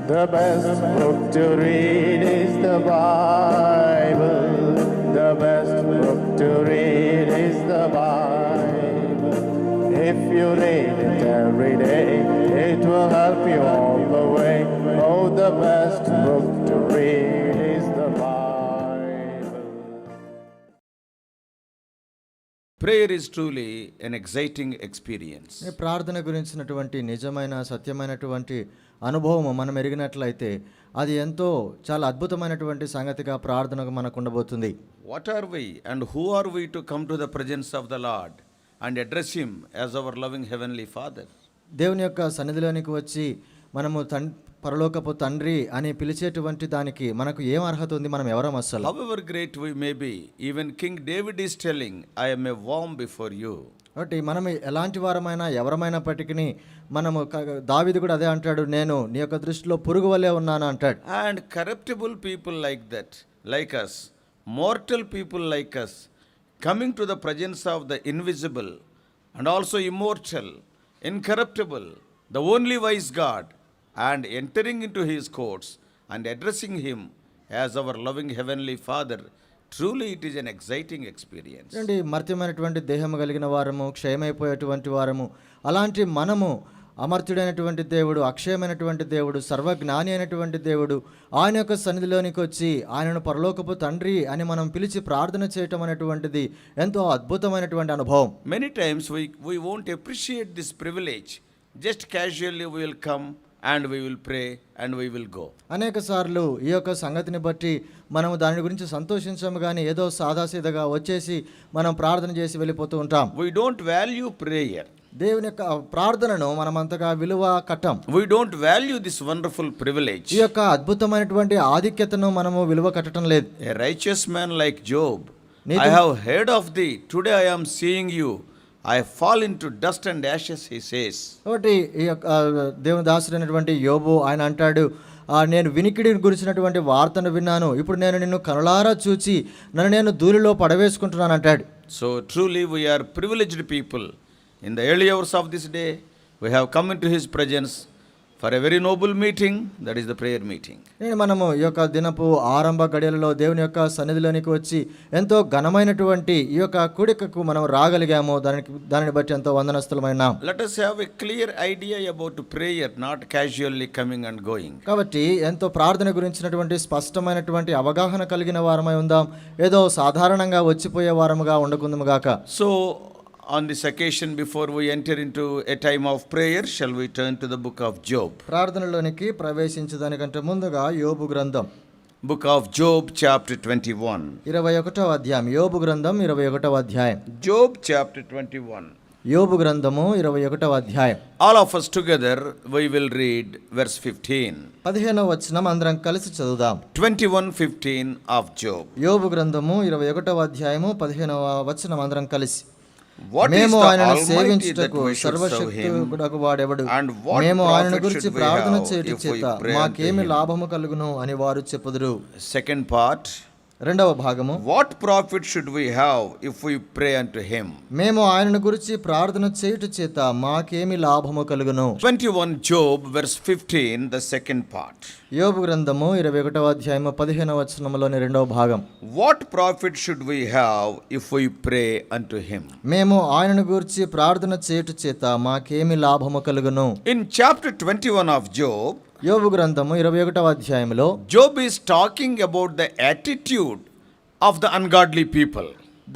The best book to read is the Bible. The best book to read is the Bible. If you read it every day, it will help you all the way. Oh, the best book to read is the Bible. Prayer is truly an exciting experience. ప్రార్థన గురించినటువంటి నిజమైన సత్యమైనటువంటి అనుభవం మనం ఎరిగినట్లయితే అది ఎంతో చాలా అద్భుతమైనటువంటి సంగతిగా ప్రార్థనకు మనకు ఉండబోతుంది. What are we and who are we to come to the presence of the Lord and address him as our loving heavenly Father? దేవుని యొక్క సన్నిధిలోనికి వచ్చి మనము పరలోకపు తండ్రి అని పిలిచేటువంటి దానికి మనకు ఏం అర్హత ఉంది? మనం ఎవరం అసలు? However great we may be, even King David is telling, I am a worm before you. కాబట్టి మనం ఎలాంటి వారమైనా ఎవరమైనప్పటికీ మనము దావీదు కూడా అదే అంటాడు, నేను నీ యొక్క దృష్టిలో పురుగు వలె ఉన్నాను అంటాడు. And corruptible people like that, like us, mortal people like us, coming to the presence of the invisible and also immortal, incorruptible, the only wise God, and entering into his courts and addressing him as our loving heavenly Father, truly it is an exciting experience. అండి, మర్త్యమైనటువంటి దేహము కలిగిన వారము, క్షయమైపోయేటువంటి వారము, అలాంటి మనము అమర్త్యుడైనటువంటి దేవుడు, అక్షయమైనటువంటి దేవుడు, సర్వజ్ఞాని అయినటువంటి దేవుడు, ఆయన యొక్క సన్నిధిలోనికి వచ్చి ఆయనను పరలోకపు తండ్రి అని మనం పిలిచి ప్రార్థన చేయటం అనేటువంటిది ఎంతో అద్భుతమైనటువంటి అనుభవం. Many times we won't appreciate this privilege. Just casually we will come and we will pray and we will go. అనేక సార్లు ఈ యొక్క సంగతిని బట్టి మనము దాని గురించి సంతోషించము, కానీ ఏదో సాదాసీదగా వచ్చేసి మనం ప్రార్థన చేసి వెళ్ళిపోతూ ఉంటాం. We don't value prayer. దేవుని యొక్క ప్రార్థనను మనం అంతగా విలువ కట్టం. We don't value this wonderful privilege. ఈ యొక్క అద్భుతమైనటువంటి ఆధిక్యతను మనము విలువ కట్టడం లేదు. A righteous man like Job, I have heard of thee, today I am seeing you, I fall into dust and ashes, he says. కాబట్టి ఈ యొక్క దేవుని దాసుడైనటువంటి యోబు ఆయన అంటాడు, నేను వినికిడిని గురించినటువంటి వార్తను విన్నాను, ఇప్పుడు నేను నిన్ను కనులారా చూచి నన్ను నేను ధూళిలో పడవేసుకుంటున్నాను అంటాడు. So truly we are privileged people. In the early hours of this day, we have come into his presence for a very noble meeting, that is the prayer meeting. మనము ఈ యొక్క దినపు ఆరంభ గడియలలో దేవుని యొక్క సన్నిధిలోనికి వచ్చి ఎంతో ఘనమైనటువంటి ఈ యొక్క కూడికకు మనం రాగలిగాము. దానిని బట్టి ఎంతో వందనస్తులమైనాం. Let us have a clear idea about prayer, not casually coming and going. కాబట్టి ఎంతో ప్రార్థన గురించినటువంటి స్పష్టమైనటువంటి అవగాహన కలిగిన వారమై ఉందాం, ఏదో సాధారణంగా వచ్చిపోయే వారముగా ఉండకుందాము గాక. So on this occasion, before we enter into a time of prayer, shall we turn to the book of Job? ప్రార్థనలోనికి ప్రవేశించడానికంటే ముందుగా యోబు గ్రంథం, book of Job chapter 21. 21వ అధ్యాయం. యోబు గ్రంథం 21వ అధ్యాయం. Job chapter 21. యోబు గ్రంథము 21వ అధ్యాయం. All of us together we will read verse 15. 15వ వచనం అందరం కలిసి చదువుదాం. 21:15 of Job. యోబు గ్రంథము 21వ అధ్యాయము 15వ వచనం అందరం కలిసి. What is మేము the ఆయనను Almighty that సేవించుటకు we should serve him? సర్వశక్తుడకు వాడెవడు? And what మేము ఆయన profit గురించి should we ప్రార్థన have చేయటి if we చేత pray మాకేమి unto him? లాభము కలుగును అని వారు చెప్పుదురు. Second part. రెండవ భాగము, What profit should we have if we pray unto him? మేము ఆయనను గురించి ప్రార్థన చేయుట చేత మాకేమి లాభము కలుగును. 21 Job verse 15, the second part. యోబు గ్రంథము 21వ అధ్యాయము 15వ వచనములోని రెండవ భాగం. What profit should we have if we pray unto him? మేము ఆయనను గురించి ప్రార్థన చేయుట చేత మాకేమి లాభము కలుగును. In chapter 21 of Job, యోబు గ్రంథము 21వ అధ్యాయంలో Job is talking about the attitude of the ungodly people.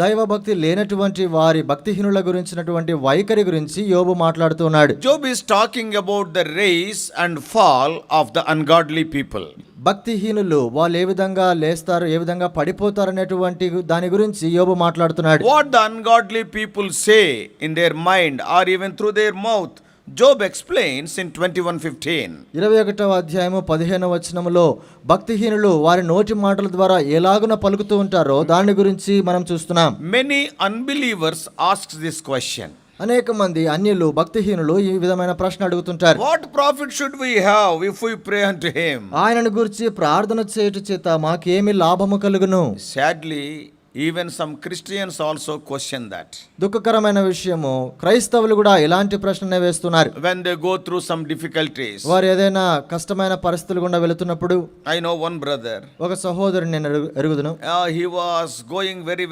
దైవభక్తి లేనటువంటి వారి భక్తిహీనుల గురించినటువంటి వైఖరి గురించి యోబు మాట్లాడుతున్నాడు. Job is talking about the rise and fall of the ungodly people. భక్తిహీనులు వాళ్ళు ఏ విధంగా లేస్తారు, ఏ విధంగా పడిపోతారు అనేటువంటి దాని గురించి యోబు మాట్లాడుతున్నాడు. What the ungodly people say in their mind or even through their mouth, Job explains in 21:15. 21వ అధ్యాయము 15వ వచనములో భక్తిహీనులు వారి నోటి మాటల ద్వారా ఎలాగున పలుకుతూ ఉంటారో దాని గురించి మనం చూస్తున్నాం. Many unbelievers ask this question. అనేక మంది అన్యులు భక్తిహీనులు ఈ విధమైన ప్రశ్న అడుగుతుంటారు. What profit should we have if we pray unto him? ఆయనను గురించి ప్రార్థన చేయుట చేత మాకేమి లాభము కలుగును. Sadly, Even some Christians also question that. దుఃఖకరమైన విషయము, క్రైస్తవులు కూడా ఇలాంటి ప్రశ్ననే వేస్తున్నారు. When they go through some difficulties. వారు ఏదైనా కష్టమైన పరిస్థితులు గుండా వెళుతున్నప్పుడు, I know one brother. ఒక సహోదరుని నేను ఎరుగుదును. He was going very,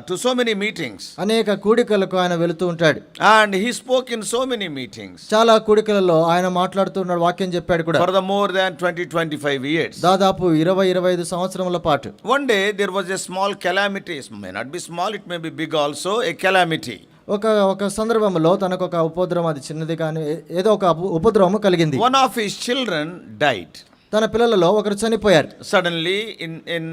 to so many meetings. అనేక కూడికలకు ఆయన వెళుతూ ఉంటాడు. And he spoke in so many meetings. చాలా కూడికలలో ఆయన మాట్లాడుతున్నాడు, వాక్యం చెప్పాడు కూడా. For the more than 20-25 years. దాదాపు 20-25 సంవత్సరముల పాటు. One day there was a small calamity. It may not be small, it may be big also, a calamity. ఒక సందర్భంలో తనకు ఒక ఉపద్రవం, అది చిన్నది కానీ ఏదో ఒక ఉపద్రవం కలిగింది. One of his children died. తన పిల్లలలో ఒకరు చనిపోయారు. Suddenly in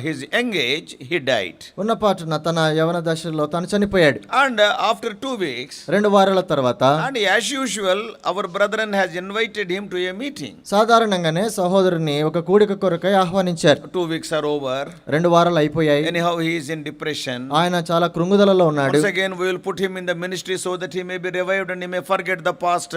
his young age he died. ఉన్న పాటున తన యవన దశలో తను చనిపోయాడు. And after 2 weeks, 2 వారాల తర్వాత, and as usual our brethren has invited him to a meeting. సాధారణంగానే సహోదరుని ఒక కూడిక కొరకై ఆహ్వానించారు. 2 weeks are over. 2 వారాలు అయిపోయాయి. Anyhow he is in depression. ఆయన చాలా కృంగుదలలో ఉన్నాడు. Once again we will put him in the ministry so that he may be revived and he may forget the past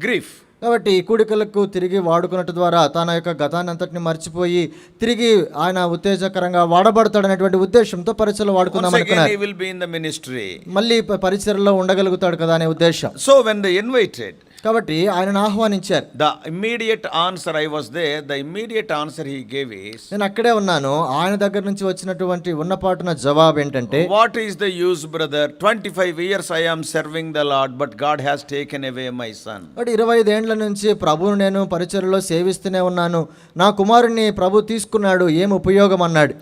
grief. కాబట్టి ఈ కూడికలకు తిరిగి వాడుకున్నట్టు ద్వారా తన యొక్క గతాన్ని అంతటిని మర్చిపోయి తిరిగి ఆయన ఉత్తేజకరంగా వాడబడతాడనేటువంటి ఉద్దేశంతో పరిచయలో వాడుకుందాం అనుకున్నారు. He will be in the ministry. మళ్ళీ పరిచయలో ఉండగలుగుతాడు కదా అనే ఉద్దేశం. So when they invited, కాబట్టి ఆయనను ఆహ్వానించారు. the immediate answer, I was there, the immediate answer he gave is, నేను అక్కడే ఉన్నాను. ఆయన దగ్గర నుంచి వచ్చినటువంటి ఉన్నపాటున జవాబు ఏంటంటే, what is the use, brother? 25 years I am serving the Lord, but God has taken away my son. 25 ఏండ్ల నుంచి ప్రభువును నేను పరిచర్యలో సేవిస్తూనే ఉన్నాను, నా కుమారుణ్ణి ప్రభు తీసుకున్నాడు, ఏం ఉపయోగం అన్నాడు.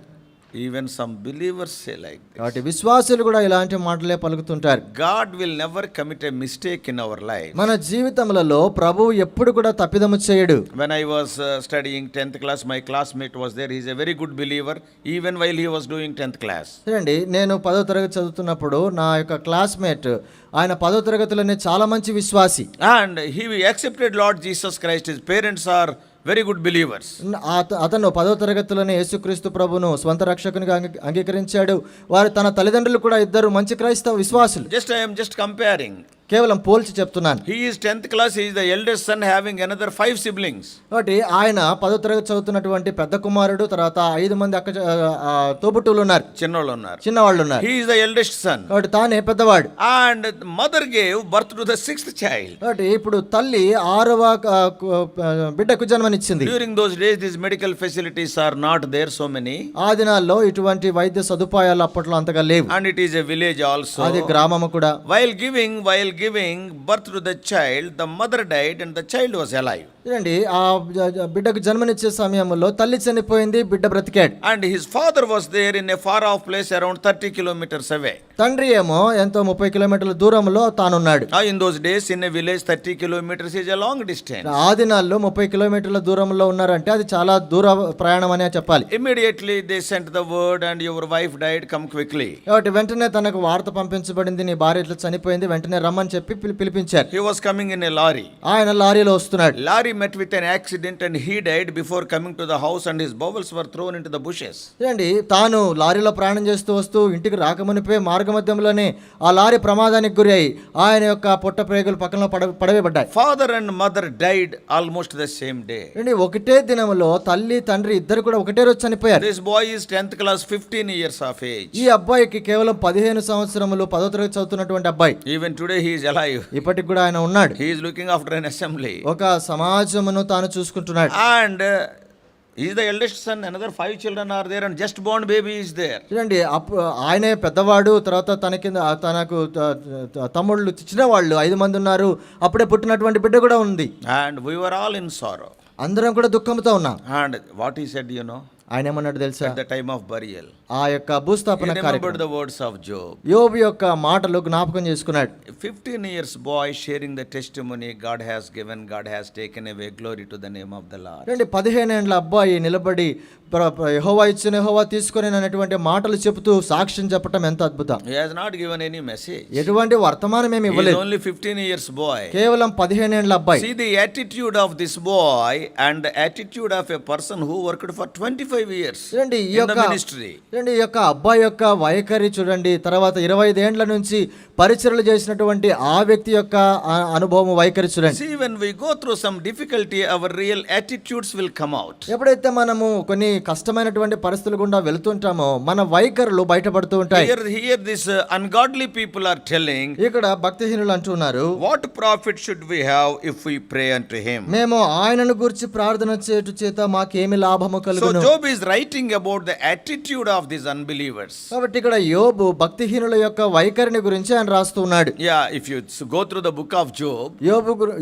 Even some believers say like this. కాబట్టి విశ్వాసులు కూడా ఇలాంటి మాటలే పలుకుతుంటారు. God will never commit a mistake in our life. మన జీవితములలో ప్రభువు ఎప్పుడు కూడా తప్పిదము చేయడు. When I was studying 10th class, my classmate was there. He is a very good believer even while he was doing 10th class. చూడండి, నేను 10వ తరగతి చదువుతున్నప్పుడు నా యొక్క క్లాస్మేట్ ఆయన 10వ తరగతిలోనే చాలా మంచి విశ్వాసి. And he accepted Lord Jesus Christ. His parents are very good believers. అతను 10వ తరగతిలోనే యేసుక్రీస్తు ప్రభును స్వంత రక్షకునిగా అంగీకరించాడు. వారు తన తల్లిదండ్రులు కూడా ఇద్దరు మంచి క్రైస్తవ విశ్వాసులు. I am just comparing. కేవలం పోల్చి చెప్తున్నాను. He is 10th class, he is the eldest son having another 5 siblings. కాబట్టి ఆయన 10వ తరగతి చదువుతున్నటువంటి పెద్ద కుమారుడు, తర్వాత 5 మంది తోబుట్టువులు ఉన్నారు, చిన్నవాళ్ళు ఉన్నారు. He is the eldest son. కాబట్టి తానే పెద్దవాడు. And mother gave birth to the 6th child. కాబట్టి ఇప్పుడు తల్లి 6వ బిడ్డకు జన్మనిచ్చింది. During those days these medical facilities are not there so many. ఆ దినాల్లో ఇటువంటి వైద్య సదుపాయాలు అప్పట్లో అంతగా లేవు. And it is a village also. అది గ్రామము కూడా. While giving birth to the child, the mother died and the child was alive. చూడండి, ఆ బిడ్డకు జన్మనిచ్చే సమయంలో తల్లి చనిపోయింది, బిడ్డ బ్రతికాడు. And his father was there in a far off place around 30 kilometers away. తండ్రి ఏమో ఎంతో 30 కిలోమీటర్ల దూరంలో తానున్నాడు. In those days in a village 30 kilometers is a long distance. ఆ దినాల్లో 30 కిలోమీటర్ల దూరంలో ఉన్నారంటే అది చాలా దూర ప్రయాణం అనే చెప్పాలి. Immediately they sent the word and your wife died, come quickly. కాబట్టి వెంటనే తనకు వార్త పంపించబడింది, నీ భార్య ఇట్లా చనిపోయింది, వెంటనే రమ్మని చెప్పి పిలిపించారు. He was coming in a lorry. ఆయన లారీలో వస్తున్నాడు. Lorry met with an accident and he died before coming to the house and his bowels were thrown into the bushes. చూడండి, తాను లారీలో ప్రయాణం చేస్తూ వస్తూ ఇంటికి రాకమునిపే మార్గ మధ్యంలోనే ఆ లారీ ప్రమాదానికి గురి అయి ఆయన యొక్క పొట్ట ప్రేగులు పక్కన పడవేయబడ్డాయి. Father and mother died almost the same day. ఒకటే దినములో తల్లి తండ్రి ఇద్దరు కూడా ఒకటే రోజు చనిపోయారు. This boy is 10th class, 15 years of age. ఈ అబ్బాయికి కేవలం 15 సంవత్సరములు 10వ తరగతి చదువుతున్నటువంటి అబ్బాయి. Even today he is alive. ఇప్పటికి కూడా ఆయన ఉన్నాడు. He is looking after an assembly. ఒక సమాజమును తాను చూసుకుంటున్నాడు. And he is the eldest son. Another 5 children are there and just born baby is there. చూడండి, ఆయనే పెద్దవాడు, తర్వాత తన కింద తనకు తమ్ముళ్ళు చిన్న వాళ్ళు 5 మంది ఉన్నారు, అప్పుడే పుట్టినటువంటి బిడ్డ కూడా ఉంది. And we were all in sorrow. అందరం కూడా దుఃఖంతో ఉన్నాం. And what he said, ఆయన ఏమన్నాడు తెలుసా? at the time of burial, ఆ యొక్క భూస్థాపన he remembered కార్యక్రమం, the words of Job. యోబు యొక్క మాటలు జ్ఞాపకం చేసుకున్నాడు. 15 years boy sharing the testimony, God has given, God has taken away, glory to the name of the Lord. 15 ఏండ్ల అబ్బాయి నిలబడి యెహోవా ఇచ్చిన యెహోవా తీసుకొని అనేటువంటి మాటలు చెబుతూ సాక్ష్యం చెప్పడం ఎంత అద్భుతం. He has not given any message. ఎటువంటి వర్తమానం ఏమి He is ఇవ్వలేదు. only 15 years boy. కేవలం 15 ఏండ్ల అబ్బాయి. See the attitude of this boy and the attitude of a person who worked for 25 25 years చూడండి ఈ in the యొక్క ministry. చూడండి ఈ యొక్క అబ్బాయి యొక్క వైఖరి చూడండి, తర్వాత 25 ఏండ్ల నుంచి పరిచర్యలు చేసినటువంటి ఆ వ్యక్తి యొక్క అనుభవం వైఖరి చూడండి. See, when we go through some difficulty, our real attitudes will come out. ఎప్పుడైతే మనము కొన్ని కష్టమైనటువంటి పరిస్థితులు గుండా వెళ్తుంటామో మన వైఖరులు బయటపడుతూ ఉంటాయి. Here this ungodly people are telling, ఇక్కడ భక్తిహీనులు అంటున్నారు, what profit should we have if we pray unto him? మేము ఆయనను గురించి ప్రార్థన చేయుట చేత మాకేమి లాభము So కలుగును. Job is writing about the attitude of these unbelievers. కాబట్టి ఇక్కడ యోబు భక్తిహీనుల యొక్క వైఖరిని గురించి ఆయన రాస్తూ ఉన్నాడు. Yeah, if you go through the book of Job,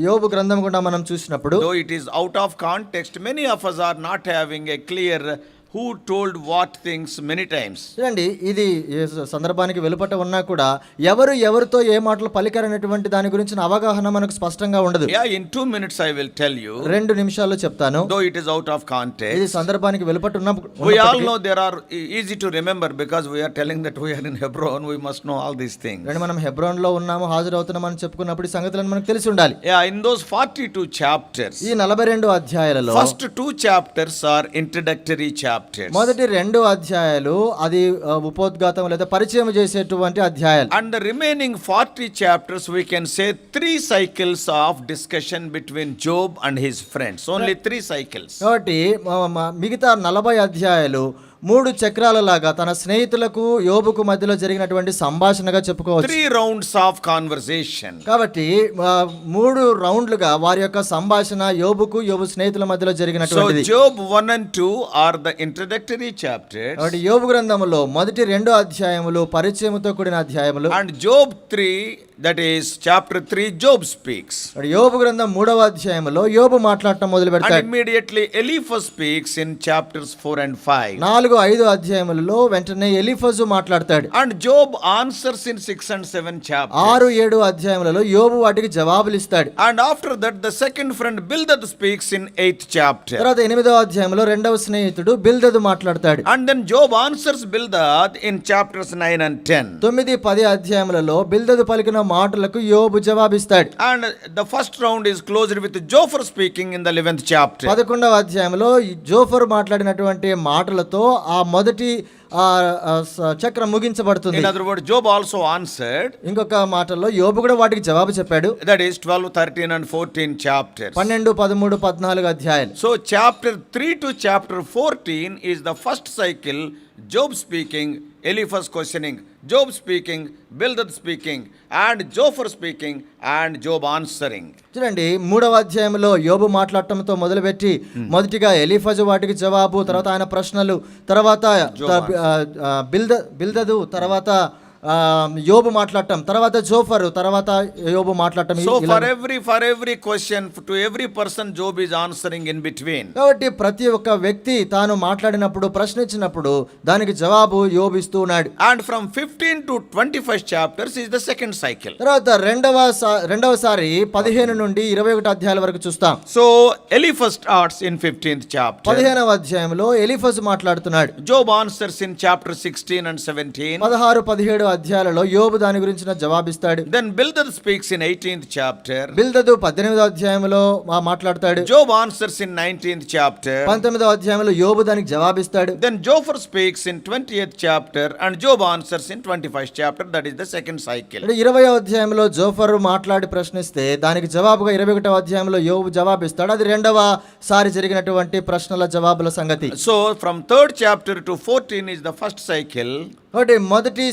యోబు గ్రంథం కూడా మనం చూసినప్పుడు, though it is out of context, many of us are not having a clear who told what things many times. చూడండి ఇది ఏ సందర్భానికి వెలుపట ఉన్నా కూడా ఎవరితో ఏ మాటలు పలికారనేటువంటి దాని గురించిన అవగాహన మనకు స్పష్టంగా ఉండదు. Yeah, in 2 minutes I will tell you. 2 నిమిషాల్లో చెప్తాను. Though it is out of context, ఇది సందర్భానికి వెలుపట we all know there are easy to remember because we are telling that we are in Hebron, we must know all these things. మనం హెబ్రోన్ లో ఉన్నాము, హాజరవుతున్నాం అని చెప్పుకున్నప్పుడు ఈ సంగతులను మనకు తెలిసి ఉండాలి. Yeah, in those 42 chapters, ఈ 42 అధ్యాయాలలో first 2 chapters are introductory chapters. మొదటి 2 అధ్యాయాలు అది ఉపోద్ఘాతం లేదా పరిచయం చేసేటువంటి అధ్యాయాలు. And the remaining 40 chapters we can say 3 cycles of discussion between Job and his friends. Only 3 cycles. కాబట్టి మిగతా 40 అధ్యాయాలు 3 చక్రాలలాగా తన స్నేహితులకు యోబుకు మధ్యలో జరిగినటువంటి సంభాషణగా చెప్పుకోవచ్చు. 3 rounds of conversation. కాబట్టి 3 రౌండ్లుగా వారి యొక్క సంభాషణ యోబు స్నేహితుల మధ్యలో So జరిగినటువంటిది. Job 1 and 2 are the introductory chapters. కాబట్టి యోబు గ్రంథములో మొదటి 2 అధ్యాయములు పరిచయముతో కూడిన అధ్యాయములు. And Job 3, that is chapter 3, Job speaks. యోబు గ్రంథం 3వ అధ్యాయములో యోబు మాట్లాడటం మొదలు And పెడతాడు. immediately Eliphaz speaks in chapters 4 and 5. 4-5 అధ్యాయములలో వెంటనే ఎలీఫజు మాట్లాడతాడు. And Job answers in 6 and 7 chapters. 6-7 అధ్యాయములలో యోబు వాటికి జవాబులు ఇస్తాడు. And after that the second friend Bildad speaks in 8th chapter. తర్వాత 8వ అధ్యాయంలో రెండవ స్నేహితుడు బిల్దదు మాట్లాడతాడు. And then Job answers Bildad in chapters 9 and 10. 9-10 అధ్యాయములలో బిల్దదు పలికిన మాటలకు యోబు జవాబిస్తాడు. And the first round is closed with Jophar speaking in the 11th chapter. 11వ అధ్యాయంలో జోఫర్ మాట్లాడినటువంటి మాటలతో ఆ మొదటి చక్రం ముగించబడుతుంది. In other words, Job also answered. ఇంకొక మాటల్లో యోబు కూడా వాటికి జవాబు చెప్పాడు. That is 12, 13 and 14 chapters. 12, 13, 14 అధ్యాయాలు. So chapter 3 to chapter 14 is the first cycle. Job speaking, Eliphaz questioning, Job speaking, Bildad speaking, and Jophar speaking, and Job answering. చూడండి 3వ అధ్యాయంలో యోబు మాట్లాడటంతో మొదలుపెట్టి మొదటిగా ఎలీఫజు వాటికి జవాబు, తర్వాత ఆయన ప్రశ్నలు, తర్వాత బిల్దదు, తర్వాత యోబు మాట్లాడటం, తర్వాత జోఫరు, తర్వాత యోబు మాట్లాడటం. So for every question, to every person Job is answering in between. కాబట్టి ప్రతి ఒక్క వ్యక్తి తాను మాట్లాడినప్పుడు ప్రశ్నించినప్పుడు దానికి జవాబు యోబు ఇస్తూ ఉన్నాడు. And from 15 to 25 chapters is the second cycle. తర్వాత రెండవసారి 15 నుండి 21 అధ్యాయాల వరకు చూస్తాం. So Eliphaz starts in 15th chapter. 15వ అధ్యాయంలో ఎలీఫజు మాట్లాడుతున్నాడు. Job answers in chapter 16 and 17. 16-17 అధ్యాయాలలో యోబు దాని గురించిన జవాబిస్తాడు. Then Bildad speaks in 18th chapter. బిల్దదు 18వ అధ్యాయంలో మాట్లాడతాడు. Job answers in 19th chapter. 19వ అధ్యాయంలో యోబు దానికి జవాబిస్తాడు. Then Jophar speaks in 20th chapter and Job answers in 21st chapter. That is the second cycle. 20వ అధ్యాయంలో Zophar మాట్లాడి ప్రశ్నిస్తే దానికి జవాబుగా 21వ అధ్యాయంలో యోబు జవాబిస్తాడు. అది రెండవ సారి జరిగినటువంటి ప్రశ్నల జవాబుల సంగతి. So from 3rd chapter to 14 is the first cycle. ఒకటి మొదటి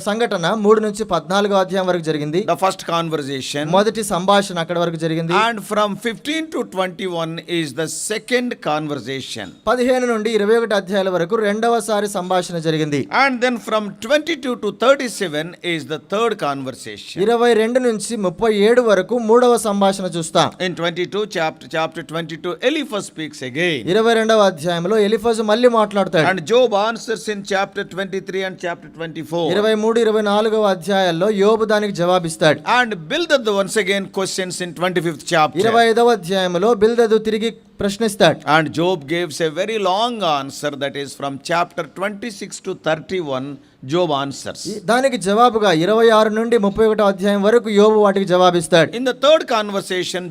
సంఘటన 3 నుంచి 14వ అధ్యాయం వరకు జరిగింది. The first conversation. మొదటి సంభాషణ అక్కడ వరకు జరిగింది. And from 15 to 21 is the second conversation. 15 నుండి 21 అధ్యాయాల వరకు రెండవసారి సంభాషణ జరిగింది. And then from 22 to 37 is the third conversation. 22 నుంచి 37 వరకు మూడవ సంభాషణ చూస్తాం. In 22 chapter 22 Eliphaz speaks again. 22వ అధ్యాయంలో ఎలీఫజు మళ్ళీ మాట్లాడతాడు. And Job answers in chapter 23 and chapter 24. 23-24వ అధ్యాయాల్లో యోబు దానికి జవాబిస్తాడు. And Bildad once again questions in 25th chapter. 25వ అధ్యాయంలో బిల్దదు తిరిగి ప్రశ్నిస్తాడు. And Job gives a very long answer, that is from chapter 26 to 31 Job answers. దానికి జవాబుగా 26 నుండి 31వ అధ్యాయం వరకు యోబు వాటికి జవాబిస్తాడు. In the third conversation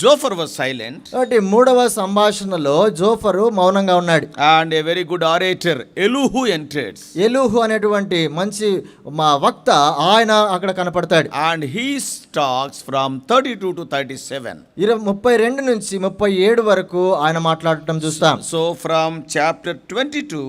Zophar was silent, కాబట్టి మూడవ సంభాషణలో జోఫరు మౌనంగా ఉన్నాడు. and a very good orator, Elihu, entered. ఎలుహు అనేటువంటి మంచి మా వక్త ఆయన అక్కడ కనపడతాడు. And he talks from 32 to 37. 32 నుంచి 37 వరకు ఆయన మాట్లాడటం చూస్తాం. So from chapter 22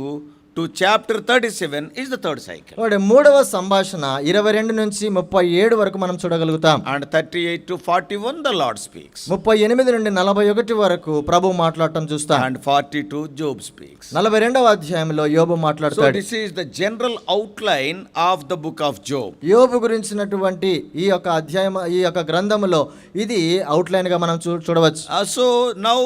to chapter 37 is the third cycle. కాబట్టి మూడవ సంభాషణ 22 నుంచి 37 వరకు మనం చూడగలుగుతాం. And 38 to 41 the Lord speaks. 38 నుండి 41 వరకు ప్రభు మాట్లాడటం చూస్తాం. And 42 Job speaks. 42వ అధ్యాయంలో యోబు So మాట్లాడతాడు. this is the general outline of the book of Job. యోబు గురించినటువంటి ఈ యొక్క అధ్యాయం ఈ యొక్క గ్రంథములో ఇది అవుట్లైన్ గా మనం చూడవచ్చు. So now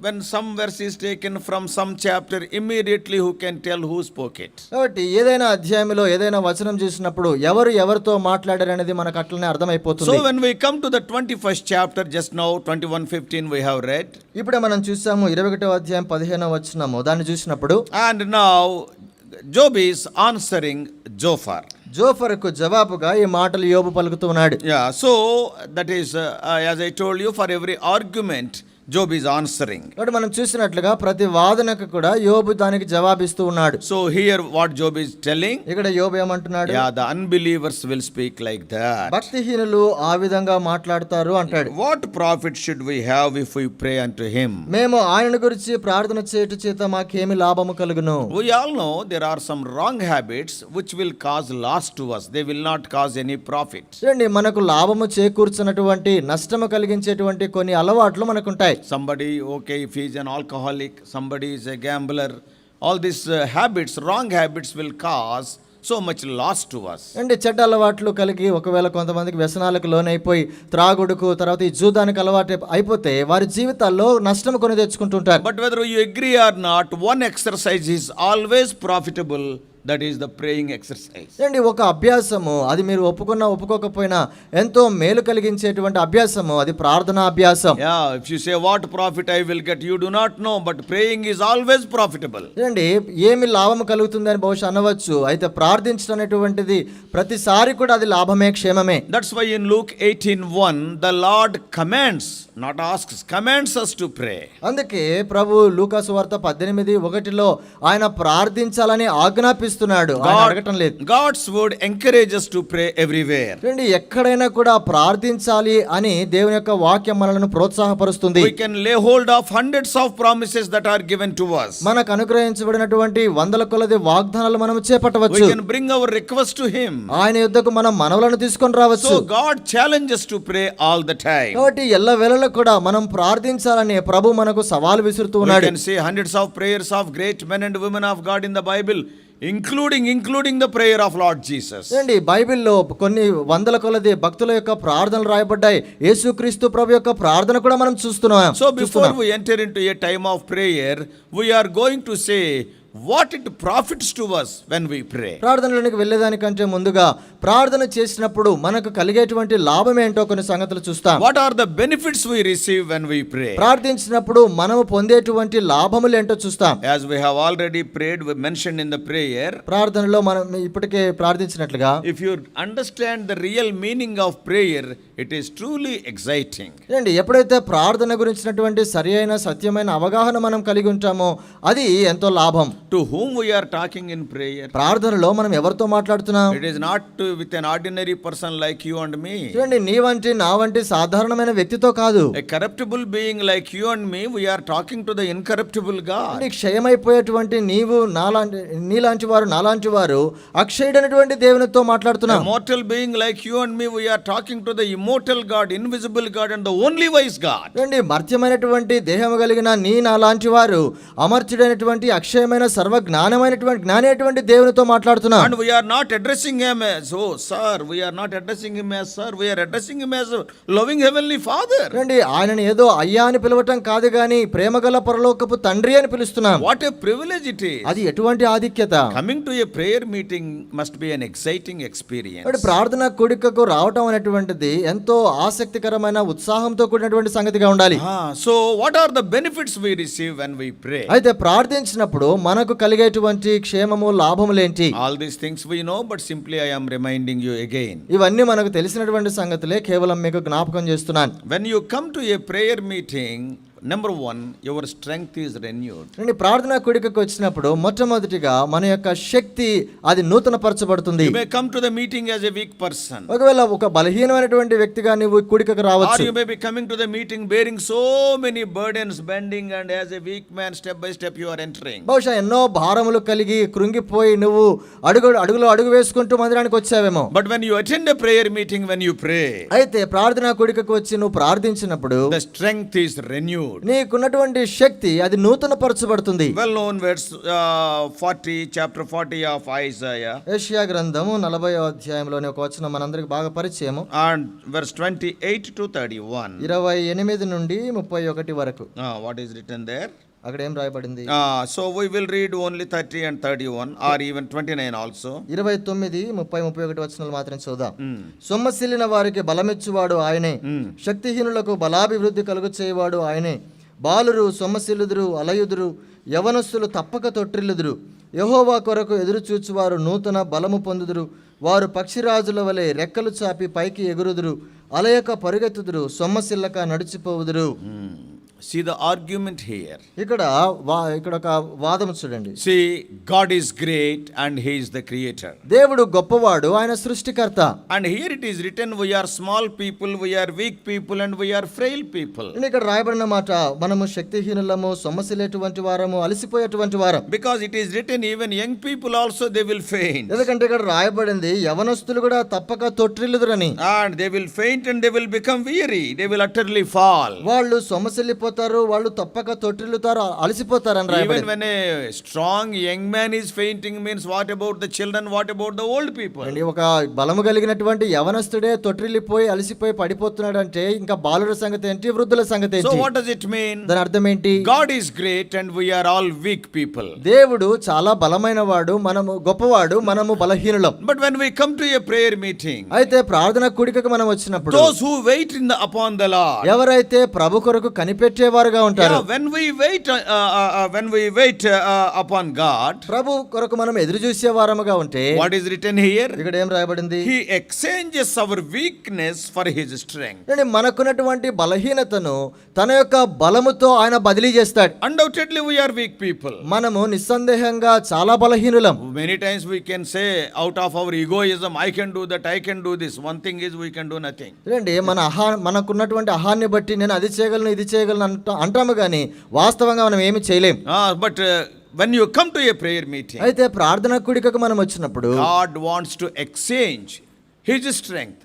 when some verse is taken from some chapter, immediately who can tell who spoke it? కాబట్టి ఏదైనా అధ్యాయంలో ఏదైనా వచనం చూసినప్పుడు ఎవరితో మాట్లాడారు అనేది మనకు అట్లనే అర్థమైపోతుంది. So when we come to the 21st chapter, just now 21:15 we have read. ఇప్పుడే మనం చూసాము 21వ అధ్యాయం 15వ వచనము దాన్ని చూసినప్పుడు, And now Job is answering Zophar. జోఫరుకు జవాబుగా ఈ మాటలు యోబు పలుకుతూ ఉన్నాడు. Yeah, so that is as I told you, for every argument Job is answering. కాబట్టి మనం చూసినట్లుగా ప్రతి వాదనకు కూడా యోబు దానికి జవాబిస్తూ ఉన్నాడు. So here what Job is telling, ఇక్కడ యోబు ఏమంటున్నాడు? yeah, the unbelievers will speak like that. భక్తిహీనులు ఆ విధంగా మాట్లాడతారు అంటాడు. What profit should we have if we pray unto him? మేము ఆయన గురించి ప్రార్థన చేయుట చేత మాకేమి లాభము కలుగును? We all know there are some wrong habits which will cause loss to us. They will not cause any profit. చూడండి, మనకు లాభము చేకూర్చినటువంటి నష్టము కలిగించేటువంటి కొన్ని అలవాట్లు మనకుంటాయి. Somebody, okay, if he is an alcoholic, somebody is a gambler, all these habits, wrong habits will cause so much loss to us. అంటే చెడ్డ అలవాట్లు కలిగి ఒకవేళ కొంతమందికి వ్యసనాలకు లోనైపోయి త్రాగుడుకు తర్వాత ఈ జూదానికి అలవాటు అయిపోతే వారి జీవితాల్లో నష్టం కొని తెచ్చుకుంటుంటారు. But whether you agree or not, one exercise is always profitable. That is the praying exercise. అండి, ఒక అభ్యాసము అది మీరు ఒప్పుకోకపోయినా ఎంతో మేలు కలిగించేటువంటి అభ్యాసము అది ప్రార్థనా అభ్యాసం. Yeah, if you say what profit I will get, you do not know, but praying is always profitable. అండి, ఏమి లాభం కలుగుతుందని బహుశా అనవచ్చు, అయితే ప్రార్థించడం అనేటువంటిది ప్రతిసారి కూడా అది లాభమే, క్షేమమే. That's why in Luke 18:1 the Lord commands, not asks, commands us to pray. అందుకే ప్రభు లూకా సువార్త 18:1లో ఆయన ప్రార్థించాలని ఆజ్ఞాపిస్తున్నాడు, ఆయన అడగటం లేదు. God's word encourages to pray everywhere. చూడండి, ఎక్కడైనా కూడా ప్రార్థించాలి అని దేవుని యొక్క వాక్యం మనల్ని ప్రోత్సాహపరుస్తుంది. We can lay hold of hundreds of promises that are given to us. మనకు అనుగ్రహించబడినటువంటి వందల కొలది వాగ్దానాలు మనం చేపట్టవచ్చు. We can bring our request to him. ఆయన యొద్దకు మనం మనవులను తీసుకొని రావచ్చు. So God challenges to pray all the time. కాబట్టి ఎల్లవేళలా కూడా మనం ప్రార్థించాలని ప్రభు మనకు సవాలు విసురుతూ We ఉన్నాడు. can see hundreds of prayers of great men and women of God in the Bible, including the prayer of Lord Jesus. చూడండి, బైబిల్లో కొన్ని వందల కొలది భక్తుల యొక్క ప్రార్థనలు రాయబడ్డాయి. యేసుక్రీస్తు ప్రభు యొక్క ప్రార్థన కూడా మనం చూస్తున్నాం. So before we enter into a time of prayer, we are going to say what it profits to us when we pray. ప్రార్థనలోనికి వెళ్ళేదానికంటే ముందుగా ప్రార్థన చేసినప్పుడు మనకు కలిగేటువంటి లాభం ఏంటో కొన్ని సంగతులు చూస్తాం. What are the benefits we receive when we pray? ప్రార్థించినప్పుడు మనము పొందేటువంటి లాభములు ఏంటో చూస్తాం. As we have already prayed, we mentioned in the prayer, ప్రార్థనలో మనం ఇప్పటికే ప్రార్థించినట్లుగా, if you understand the real meaning of prayer, it is truly exciting. ఏంటి, ఎప్పుడైతే ప్రార్థన గురించినటువంటి సరి అయిన సత్యమైన అవగాహన మనం కలిగి ఉంటామో అది ఎంతో లాభం. To whom we are talking in prayer? ప్రార్థనలో మనం ఎవరితో మాట్లాడుతున్నాం? It is not with an ordinary person like you and me. చూడండి, నీ వంటి నా వంటి సాధారణమైన వ్యక్తితో కాదు. A corruptible being like you and me, we are talking to the incorruptible God. క్షయమైపోయేటువంటి నీలాంటి వారు నాలాంటి వారు అక్షయుడైనటువంటి దేవునితో మాట్లాడుతున్నాం. A mortal being like you and me, we are talking to the immortal God, invisible God, and the only wise God. చూడండి, మర్త్యమైనటువంటి దేహము కలిగిన నీ నాలాంటి వారు అమర్చుడైనటువంటి అక్షయమైన సర్వ జ్ఞానమైనటువంటి జ్ఞాని అయినటువంటి దేవునితో మాట్లాడుతున్నాం. And we are not addressing him as, oh sir, we are not addressing him as sir, we are addressing him as a loving heavenly father. చూడండి, ఆయనని ఏదో అయ్యా అని పిలవటం కాదు గాని ప్రేమగల పరలోకపు తండ్రి అని పిలుస్తున్నాం. What a privilege it is. అది ఎటువంటి ఆధిక్యత. Coming to a prayer meeting must be an exciting experience. ప్రార్థన కూడికకు రావటం అనేటువంటిది ఎంతో ఆసక్తికరమైన ఉత్సాహంతో కూడినటువంటి సంగతిగా ఉండాలి. So what are the benefits we receive when we pray? అయితే ప్రార్థించినప్పుడు మనకు కలిగేటువంటి క్షేమము లాభములేంటి? All these things we know, but simply I am reminding reminding you again. ఇవన్నీ మనకు తెలిసినటువంటి సంగతులే, కేవలం మీకు జ్ఞాపకం చేస్తున్నాను. When you come to a prayer meeting, number one, your strength is renewed. ప్రార్థనా కూడికకు వచ్చినప్పుడు మొట్టమొదటిగా మన యొక్క శక్తి అది నూతనపరచబడుతుంది. You may come to the meeting as a weak person. ఒకవేళ ఒక బలహీనమైనటువంటి వ్యక్తిగా నీవు కూడికకు Or రావచ్చు. you may be coming to the meeting bearing so many burdens, bending, and as a weak man, step by step you are entering. బహుశా ఎన్నో భారములు కలిగి కృంగిపోయి నువ్వు అడుగులో అడుగు వేసుకుంటూ మందిరానికి వచ్చావేమో. But when you attend a prayer meeting, when you pray, అయితే ప్రార్థనా కూడికకు వచ్చి నువ్వు ప్రార్థించినప్పుడు the strength is renewed. నీకున్నటువంటి శక్తి అది నూతనపరచబడుతుంది. Well known verse 40, chapter 40 of Isaiah. యెషయా గ్రంథము 40వ అధ్యాయంలోని ఒక వచనం మనందరికి బాగా పరిచయము. And verse 28 to 31. 28 నుండి 31 వరకు. What is written there? అక్కడ ఏం రాయబడింది? So we will read only 30 and 31 or even 29 also. 29, 30, 31 వచనాలు మాత్రం చూద్దాం. సొమ్మసిల్లిన వారికి బలమిచ్చువాడు ఆయనే, శక్తిహీనులకు బలాభివృద్ధి కలుగు చేయవాడు ఆయనే. బాలురు సొమ్మసిల్లుదురు, అలయుదురు, యవనస్తులు తప్పక తొట్టిల్లుదురు. యెహోవా కొరకు ఎదురు చూచువారు నూతన బలము పొందుదురు. వారు పక్షిరాజుల వలె రెక్కలు చాపి పైకి ఎగురుదురు, అలయక పరుగెత్తుదురు, సొమ్మసిల్లక నడిచిపోవుదురు. See the argument here. ఇక్కడ ఒక వాదము చూడండి. See, God is great and He is the creator. దేవుడు గొప్పవాడు, ఆయన సృష్టికర్త. And here it is written, we are small people, we are weak people, and we are frail people. ఇక్కడ రాయబడిన మాట, మనము శక్తిహీనులము, సొమ్మసిల్లేటువంటి వారము, అలసిపోయేటువంటి వారం. Because it is written, even young people also they will faint. ఎందుకంటే ఇక్కడ రాయబడింది యవనస్తులు కూడా తప్పక తొట్టిల్లుదురని. And they will faint and they will become weary. They will utterly fall. వాళ్ళు సొమ్మసిల్లిపోతారు, వాళ్ళు తప్పక తొట్టిల్లుతారు, అలసిపోతారని రాయబడింది. Even when a strong young man is fainting means what about the children, what about the old people? ఒక బలము కలిగినటువంటి యవనస్తుడే తొట్టిల్లిపోయి అలసిపోయి పడిపోతున్నాడు అంటే ఇంకా బాలుర సంగతి ఏంటి, వృద్ధుల సంగతి ఏంటి? So what does it mean? దాని అర్థం ఏంటి? God is great and we are all weak people. దేవుడు చాలా బలమైన వాడు, మనము గొప్పవాడు, మనము బలహీనులం. But when we come to a prayer meeting, అయితే ప్రార్థన కూడికకు మనం వచ్చినప్పుడు those who wait upon the Lord, ఎవరైతే ప్రభు కొరకు కనిపెట్టేవారుగా ఉంటారు, when we wait upon God, ప్రభు కొరకు మనం ఎదురు చూసే వారముగా ఉంటే, what is written here? ఇక్కడ ఏం రాయబడింది? He exchanges our weakness for His strength. మనకున్నటువంటి బలహీనతను తన యొక్క బలముతో ఆయన బదిలీ చేస్తాడు. Undoubtedly we are weak people. మనము నిస్సందేహంగా చాలా బలహీనులం. Many times we can say out of our egoism, I can do that, I can do this. One thing is we can do nothing. మనకున్నటువంటి అహాన్ని బట్టి నేను అది చేయగలను, ఇది చేయగలను అంటాము కానీ వాస్తవంగా మనం ఏమి చేయలేం. But when you come to a prayer meeting, అయితే ప్రార్థన కూడికకు మనం వచ్చినప్పుడు God wants to exchange His strength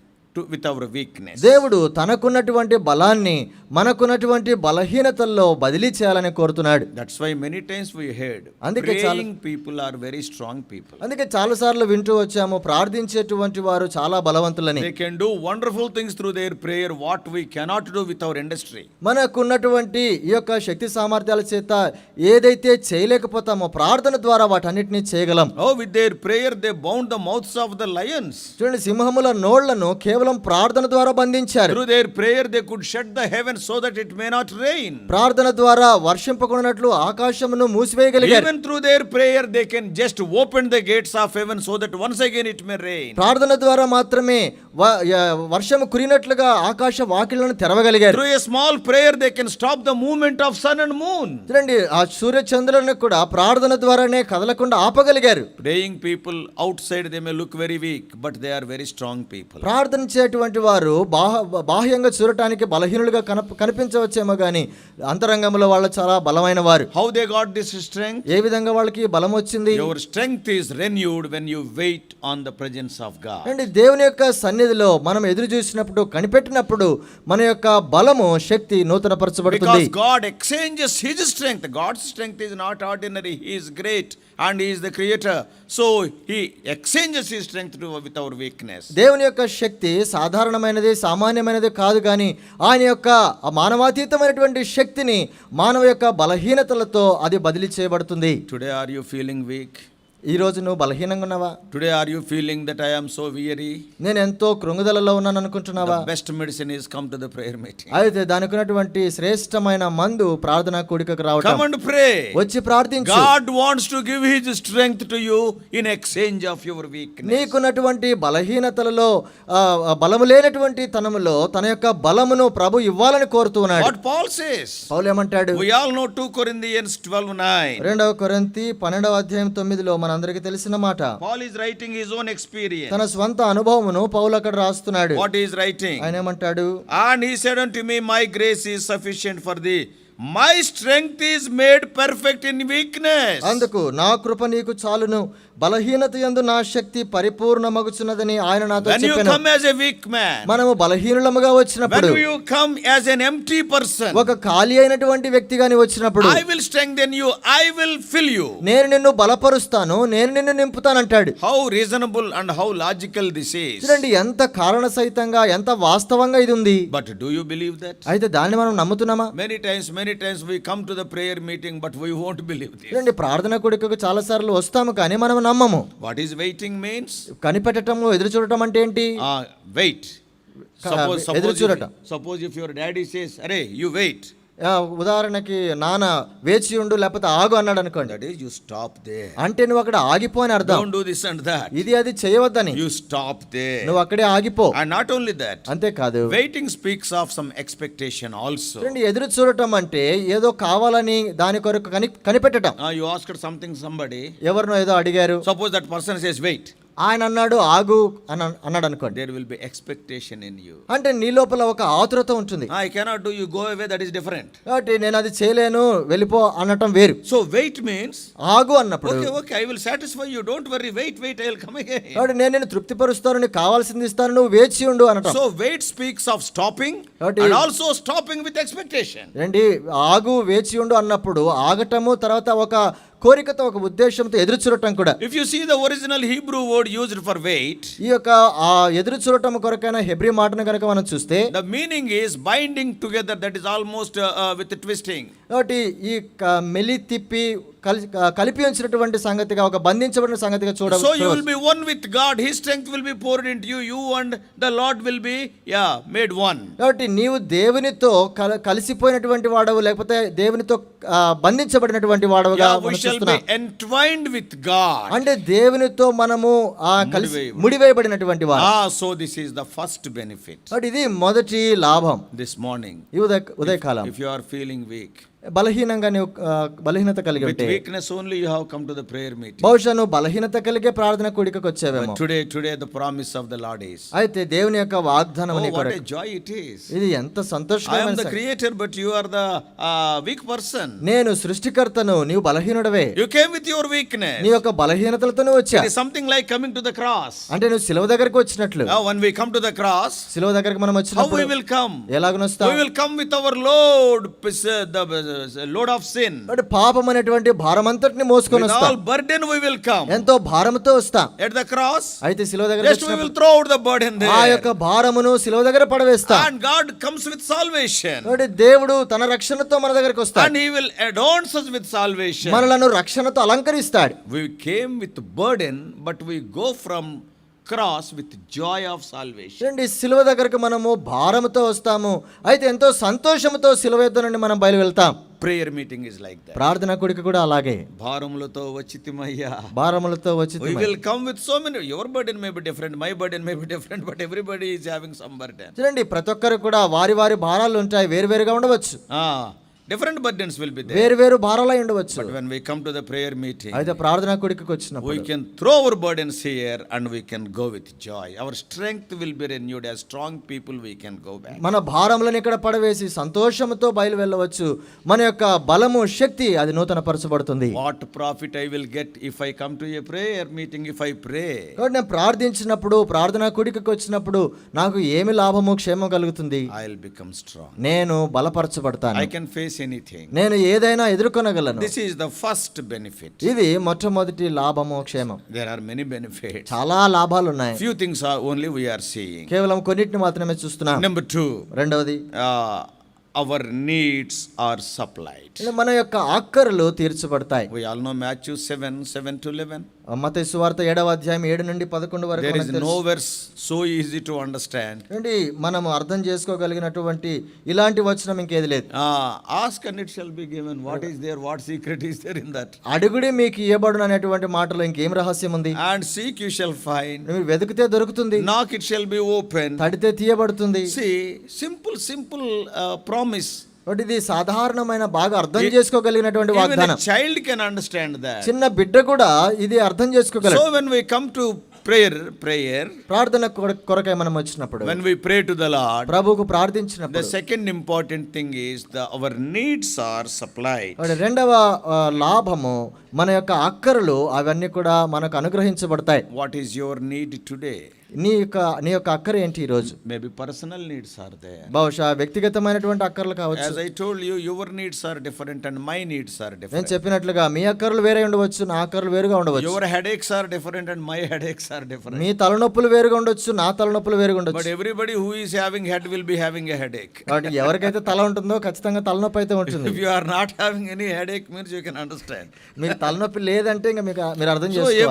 with our weakness. దేవుడు తనకున్నటువంటి బలాన్ని మనకున్నటువంటి బలహీనతల్లో బదిలీ చేయాలని కోరుతున్నాడు. That's why many times we heard praying people are very strong people. అందుకే చాలా సార్లు వింటూ వచ్చాము, ప్రార్థించేటువంటి వారు చాలా బలవంతులని. They can do wonderful things through their prayer what we cannot do with our industry. మనకున్నటువంటి ఈ యొక్క శక్తి సామర్థ్యాల చేత ఏదైతే చేయలేకపోతామో ప్రార్థన ద్వారా వాటన్నిటిని చేయగలం. Oh, with their prayer they bound the mouths of the lions. చూడండి, సింహముల నోళ్లను కేవలం ప్రార్థన ద్వారా బంధించారు. Through their prayer they could shut the heavens so that it may not rain. ప్రార్థన ద్వారా వర్షింపకున్నట్లు ఆకాశమును మూసివేయగలిగారు. Even through their prayer they can just open the gates of heaven so that once again it may rain. ప్రార్థన ద్వారా మాత్రమే వర్షము కురినట్లుగా ఆకాశ వాకిళ్లను తెరవగలిగారు. Through a small prayer they can stop the movement of sun and moon. చూడండి, ఆ సూర్య చంద్రులను కూడా ప్రార్థన ద్వారానే కదలకుండా ఆపగలిగారు. Praying people outside they may look very weak but they are very strong people. ప్రార్థించేటువంటి వారు బాహ్యంగా చూడటానికి బలహీనులుగా కనిపించవచ్చేమో గానీ అంతరంగంలో వాళ్ళు చాలా బలమైన వారు. How they got this strength? ఏ విధంగా వాళ్ళకి బలం వచ్చింది? Your strength is renewed when you wait on the presence of God. అంటే దేవుని యొక్క సన్నిధిలో మనం ఎదురు చూసినప్పుడు, కనిపెట్టినప్పుడు మన యొక్క బలము, శక్తి నూతనపరచబడుతుంది. Because God exchanges His strength. God's strength is not ordinary. He is great and He is the creator. So He exchanges His strength with our weakness. దేవుని యొక్క శక్తి సాధారణమైనది, సామాన్యమైనది కాదు కానీ ఆయన యొక్క మానవాతీతమైనటువంటి శక్తిని మానవ యొక్క బలహీనతలతో అది బదిలీ చేయబడుతుంది. Today are you feeling weak? ఈ రోజు నువ్వు బలహీనంగా ఉన్నావా? Today are you feeling that I am so weary? నేను ఎంతో కృంగుదలలో ఉన్నాను అనుకుంటున్నావా? The best medicine is come to the prayer meeting. అయితే దానికి ఉన్నటువంటి శ్రేష్టమైన మందు ప్రార్థనా కూడికకు రావటం. Come and pray. వచ్చి ప్రార్థించు. God wants to give his strength to you in exchange of your weakness. నీకున్నటువంటి బలహీనతలలో బలము లేనటువంటి తనములో తన యొక్క బలమును ప్రభు ఇవ్వాలని కోరుతున్నాడు. What Paul says? పౌలు ఏమంటాడు? We all know 2 Corinthians 12:9. 2 కొరింథీ 12వ అధ్యాయం 9లో మనందరికీ తెలిసిన మాట. Paul is writing his own experience. తన స్వంత అనుభవమును పౌలు అక్కడ రాస్తున్నాడు. What he is writing? ఆయన ఏమంటాడు? And he said unto me, my grace is sufficient for thee. My strength is made perfect in weakness. అందుకు నా కృప నీకు చాలును, బలహీనత యందు నా శక్తి పరిపూర్ణమగుచున్నదని ఆయన నాతో When you చెప్పెను. come as a weak man, మనము బలహీనులముగా వచ్చినప్పుడు, when you come as an empty person, ఒక ఖాళీ అయినటువంటి వ్యక్తిగాని వచ్చినప్పుడు, I will strengthen you, I will fill you. నేను నిన్ను బలపరుస్తాను, నేను నిన్ను నింపుతానంటాడు. How reasonable and how logical this is. చూడండి ఎంత కారణ సహితంగా, ఎంత వాస్తవంగా ఇది ఉంది. But do you believe that? అయితే దాన్ని మనం నమ్ముతున్నామా? Many times we come to the prayer meeting, but we won't believe this. చూడండి ప్రార్థన కూడికకు చాలా సార్లు వస్తాము కానీ మనం నమ్మము. What is waiting means? కనిపెట్టటము, ఎదురు చూడటం అంటే ఏంటి? Wait. ఎదురు చూడటం. Suppose if your daddy says, "Arey, you wait." ఉదాహరణకి నాన్న వేచి ఉండు లేకపోతే ఆగు అన్నాడు అనుకోండి. That is, you stop there. అంటే నువ్వు అక్కడ ఆగిపో అని అర్థం. Don't do this and that. ఇది అది చేయవద్దని. You stop there. నువ్వు అక్కడే ఆగిపో. And not only that. అంతేకాదు. Waiting speaks of some expectation also. చూడండి ఎదురు చూడటం అంటే ఏదో కావాలని దాని కొరకు కనిపెట్టడం. You asked something somebody. ఎవరినో ఏదో అడిగారు. Suppose that person says, "Wait." ఆయన అన్నాడు ఆగు అన్నాడు అనుకోండి. There will be expectation in you. అంటే నీ లోపల ఒక ఆతురత ఉంటుంది. I cannot do, you go away, that is different. కాబట్టి నేను అది చేయలేను వెళ్ళిపో అనటం వేరు. So wait means ఆగు అన్నప్పుడు okay, I will satisfy you, don't worry, wait, I will come again. కాబట్టి నేను నిన్ను తృప్తిపరుస్తాను, నీకు కావాల్సింది ఇస్తాను, నువ్వు వేచి ఉండు అనటం. So wait speaks of stopping and also stopping with expectation. ఏంటి ఆగు వేచి ఉండు అన్నప్పుడు ఆగటము, తర్వాత ఒక కోరికతో ఒక ఉద్దేశంతో ఎదురు చూడటం కూడా. If you see the original Hebrew word used for wait, ఈ యొక్క ఆ ఎదురు చూడటం కొరకైన హెబ్రీ మాటను కనుక మనం చూస్తే the meaning is binding together, that is almost with twisting. కాబట్టి ఈ మెలి తిప్పి కలిపి ఉంచినటువంటి సంగతిగా, ఒక బంధించబడిన సంగతిగా చూడవచ్చు. So you will be one with God, his strength will be poured into you, you and the Lord will be made one. కాబట్టి నీవు దేవునితో కలిసిపోయినటువంటి వాడవు, లేకపోతే దేవునితో బంధించబడినటువంటి వాడవుగా we shall be entwined with God. అంటే దేవునితో మనము కలిసి ముడివేయబడినటువంటి వారు. So this is the first benefit. కాబట్టి ఇది మొదటి లాభం. This morning, ఈ ఉదయకాలం if you are feeling weak, బలహీనంగా నీవు బలహీనత కలిగి ఉంటే, with weakness only you have come to the prayer meeting. బహుశా నువ్వు బలహీనత కలిగే ప్రార్థన కూడికకు వచ్చావేమో. Today the promise of the Lord is, అయితే దేవుని యొక్క వాగ్దానం నీ కొరకు, what a joy it is. ఇది ఎంత I సంతోషకరమైన am the సంగతి. creator, but you are the weak person. నేను సృష్టికర్తను, నీవు బలహీనుడవే. You came with your weakness. నీ యొక్క బలహీనతలతోనే వచ్చా. It is something like coming to the cross. అంటే నువ్వు సిలువ దగ్గరికి వచ్చినట్లు. Now when we come to the cross, సిలువ దగ్గరికి మనం how వచ్చినప్పుడు we will come? ఎలాగనొస్తాం? We will come with our load, the load of sin. అంటే పాపం అనేటువంటి భారమంతటిని మోసుకొని With వస్తాం. all burden we will come. ఎంతో భారముతో వస్తాం. At the cross, అయితే సిలువ దగ్గరికి just we will వచ్చినప్పుడు throw out the burden ఆ there. యొక్క భారమును సిలువ దగ్గర పడవేస్తాం. And God comes with salvation. కాబట్టి దేవుడు తన రక్షణతో మన దగ్గరికి వస్తాడు. And he will adorn us with salvation. మనలను రక్షణతో అలంకరిస్తాడు. We came with burden, but we go from cross with joy of salvation. చూడండి సిలువ దగ్గరికి మనము భారముతో వస్తాము, అయితే ఎంతో సంతోషముతో సిలువ యొద్ద నుండి మనం బయలు వెళ్తాం. Prayer meeting is like that. ప్రార్థన కూడిక కూడా అలాగే. భారములతో వచ్చితిమయ్యా. భారములతో వచ్చి We will come with so many. Your burden may be different, my burden may be different, but everybody is having some burden. చూడండి ప్రతి ఒక్కరు కూడా వారి వారి భారాలు ఉంటాయి, వేరువేరుగా ఉండవచ్చు. Different burdens will be there. వేరు భారాలై ఉండవచ్చు. But when we come to the prayer meeting, అయితే ప్రార్థన కూడికకు వచ్చినప్పుడు we can throw our burdens here and we can go with joy. Our strength will be renewed. As strong people we can go back. మన భారములను ఇక్కడ పడవేసి సంతోషంతో బయలు వెళ్ళవచ్చు. మన యొక్క బలము, శక్తి అది నూతన పరచబడుతుంది. What profit I will get if I come to a prayer meeting, if I pray? కాబట్టి నేను ప్రార్థించినప్పుడు, ప్రార్థన కూడికకు వచ్చినప్పుడు నాకు ఏమి లాభము, క్షేమం కలుగుతుంది? I will become strong. నేను బలపరచబడతాను. I can face anything. నేను ఏదైనా ఎదుర్కొనగలను. This is the first benefit. ఇది మొట్టమొదటి లాభము, క్షేమం. There are many benefits. చాలా లాభాలు ఉన్నాయి. Few things are only we are seeing. కేవలం కొన్నిటిని మాత్రమే చూస్తున్నాం. Number 2. రెండవది, our needs are supplied. మన యొక్క ఆక్కరులు తీర్చబడతాయి. We all know Matthew 7:7-11. మత్తయి సువార్త 7వ అధ్యాయం 7 నుండి 11 వరకు There is మనకు no తెలుసు. verse so easy to understand. ఏంటి మనం అర్థం చేసుకోగలిగినటువంటి ఇలాంటి వచనం ఇంకేది లేదు. Ask and it shall be given. What is there? What secret is there in that? అడుగుడి మీకు ఇవ్వబడును అనేటువంటి మాటలో ఇంకేం రహస్యం ఉంది? And seek you shall find. మీరు వెతికితే దొరుకుతుంది, Knock it shall be open. తడితే తీయబడుతుంది. See, simple promise. కాబట్టి ఇది సాధారణమైన బాగా అర్థం చేసుకోగలిగినటువంటి Even వాగ్దానం. a child can understand that. చిన్న బిడ్డ కూడా ఇది అర్థం చేసుకోగలడు. So when we come to prayer, ప్రార్థన కొరకై మనం వచ్చినప్పుడు, when we pray to the Lord, ప్రభువుకు the ప్రార్థించినప్పుడు second important thing is our needs are supplied. కాబట్టి రెండవ లాభము మన యొక్క అక్కరలు అవన్నీ కూడా మనకు అనుగ్రహించబడతాయి. What is your need today? నీ యొక్క అక్కర ఏంటి ఈ రోజు? Maybe personal needs are there. బహుశా వ్యక్తిగతమైనటువంటి అక్కర్లు కావచ్చు. As I told you, your needs are different and my needs are నేను different. చెప్పినట్లుగా మీ అక్కర్లు వేరే ఉండవచ్చు, నా అక్కర్లు వేరుగా ఉండవచ్చు. Your headaches are different and my headaches are different. మీ తలనొప్పులు వేరుగా ఉండొచ్చు, నా తలనొప్పులు వేరుగా But ఉండొచ్చు. everybody who is having head will be having a headache. కాబట్టి ఎవరికైతే తల ఉంటుందో ఖచ్చితంగా తలనొప్పి అయితే ఉంటుంది. If you are not having any headache means you can understand. మీకు తలనొప్పి లేదంటే ఇంకా మీరు అర్థం So చేసుకోవాలి.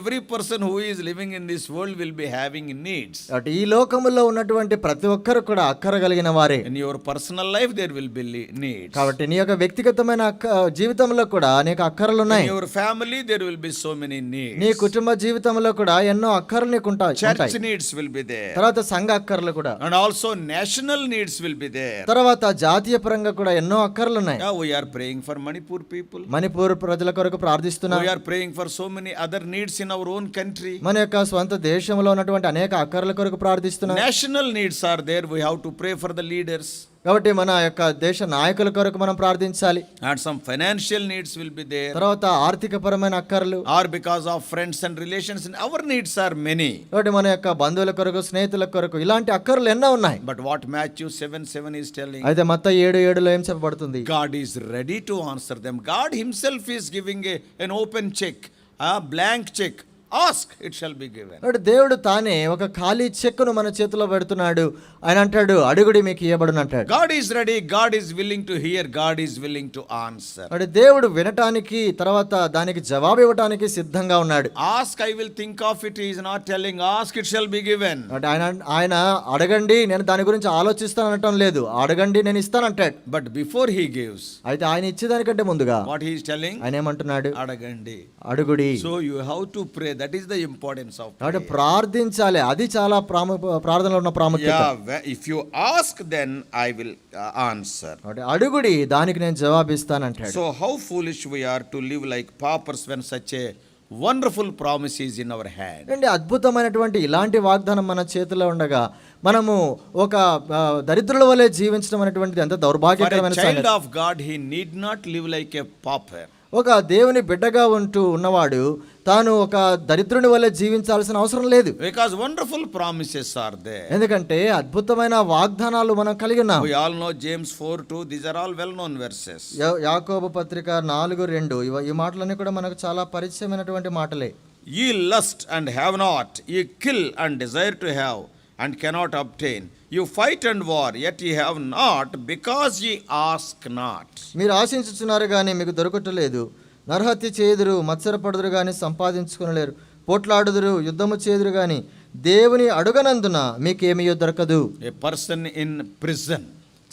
every person who is living in this world will be having needs. కాబట్టి ఈ లోకములో ఉన్నటువంటి ప్రతి ఒక్కరు కూడా అక్కర కలిగిన వారే. In your personal life there will be needs. కాబట్టి నీ యొక్క వ్యక్తిగతమైన జీవితంలో కూడా నీకు అక్కరలు In ఉన్నాయి. your family there will be so many needs. నీ కుటుంబ జీవితంలో కూడా ఎన్నో అక్కరలు నీకు ఉంటాయి. Church needs will be there. తర్వాత సంఘ అక్కర్లు కూడా, And also national needs will be there. తర్వాత జాతీయ పరంగా కూడా ఎన్నో అక్కర్లు ఉన్నాయి. Yeah, we are praying for Manipur people. Manipur ప్రజల కొరకు ప్రార్థిస్తున్నాం. We are praying for so many other needs in our own country. మన యొక్క స్వంత దేశంలో ఉన్నటువంటి అనేక అక్కర్ల కొరకు ప్రార్థిస్తున్నాం. National needs are there. We have to pray for the leaders. కాబట్టి మన యొక్క దేశ నాయకుల కొరకు మనం ప్రార్థించాలి. And some financial needs will be there. తర్వాత ఆర్థిక పరమైన అక్కర్లు, Or because of friends and relations, and our needs are many. కాబట్టి మన యొక్క బంధువుల కొరకు, స్నేహితుల కొరకు ఇలాంటి అక్కర్లు ఎన్నో ఉన్నాయి. But what Matthew 7:7 is telling, అయితే మత్తయి 7:7లో ఏం చెప్పబడుతుంది? God is ready to answer them. God himself is giving an open check, a blank check. Ask, it shall be given. కాబట్టి దేవుడు తానే ఒక ఖాళీ చెక్కును మన చేతిలో పెడుతున్నాడు. ఆయన అంటాడు, అడుగుడి మీకు ఇవ్వబడును అంటాడు. God is ready. God is willing to hear. God is willing to answer. కాబట్టి దేవుడు వినటానికి, తర్వాత దానికి జవాబు ఇవ్వటానికి సిద్ధంగా ఉన్నాడు. Ask, I will think of it. He is not telling, ask, it shall be given. అంటే ఆయన అడగండి, నేను దాని గురించి ఆలోచిస్తాను అనటం లేదు. అడగండి, నేను ఇస్తాను అంటాడు. But before he gives, అయితే ఆయన ఇచ్చేదానికంటే ముందుగా what he is telling? ఆయన ఏమంటున్నాడు? Adagandi. అడుగుడి. So you have to pray. That is the importance of కాబట్టి prayer. ప్రార్థించాలి. అది చాలా ప్రార్థనలో ఉన్న ప్రాముఖ్యత. Yeah, if you ask, then I will answer. కాబట్టి అడుగుడి, దానికి నేను జవాబిస్తాను అంటాడు. So how foolish we are to live like paupers when such a wonderful promise is in our hand. అంటే అద్భుతమైనటువంటి ఇలాంటి వాగ్దానం మన చేతిలో ఉండగా మనము ఒక దరిద్రుల వలె జీవించడం అనేటువంటిది ఎంత For a దౌర్భాగ్యకరమైన child సంగతి. of God, he need not live like a pauper. ఒక దేవుని బిడ్డగా ఉంటూ ఉన్నవాడు తాను ఒక దరిద్రుని వలె జీవించాల్సిన అవసరం లేదు. Because wonderful promises are there. ఎందుకంటే అద్భుతమైన వాగ్దానాలు మనం కలిగి ఉన్నాం. We all know James 4:2. These are all well-known verses. యాకోబు పత్రిక 4:2 ఈ మాటలన్నీ కూడా మనకు చాలా పరిచయమైనటువంటి మాటలే. Ye lust and have not, ye kill and desire to have, and cannot obtain. You fight and war, yet ye have not, because ye ask not. మీరు ఆశించుచున్నారు కానీ మీకు దొరకట్లేదు, నరహత్య చేయుదురు, మత్సరపడుదురు కానీ సంపాదించుకొనలేరు, పోట్లాడుదురు, యుద్ధము చేదురు కానీ దేవుని అడుగనందున మీకేమీ దొరకదు. A person in prison,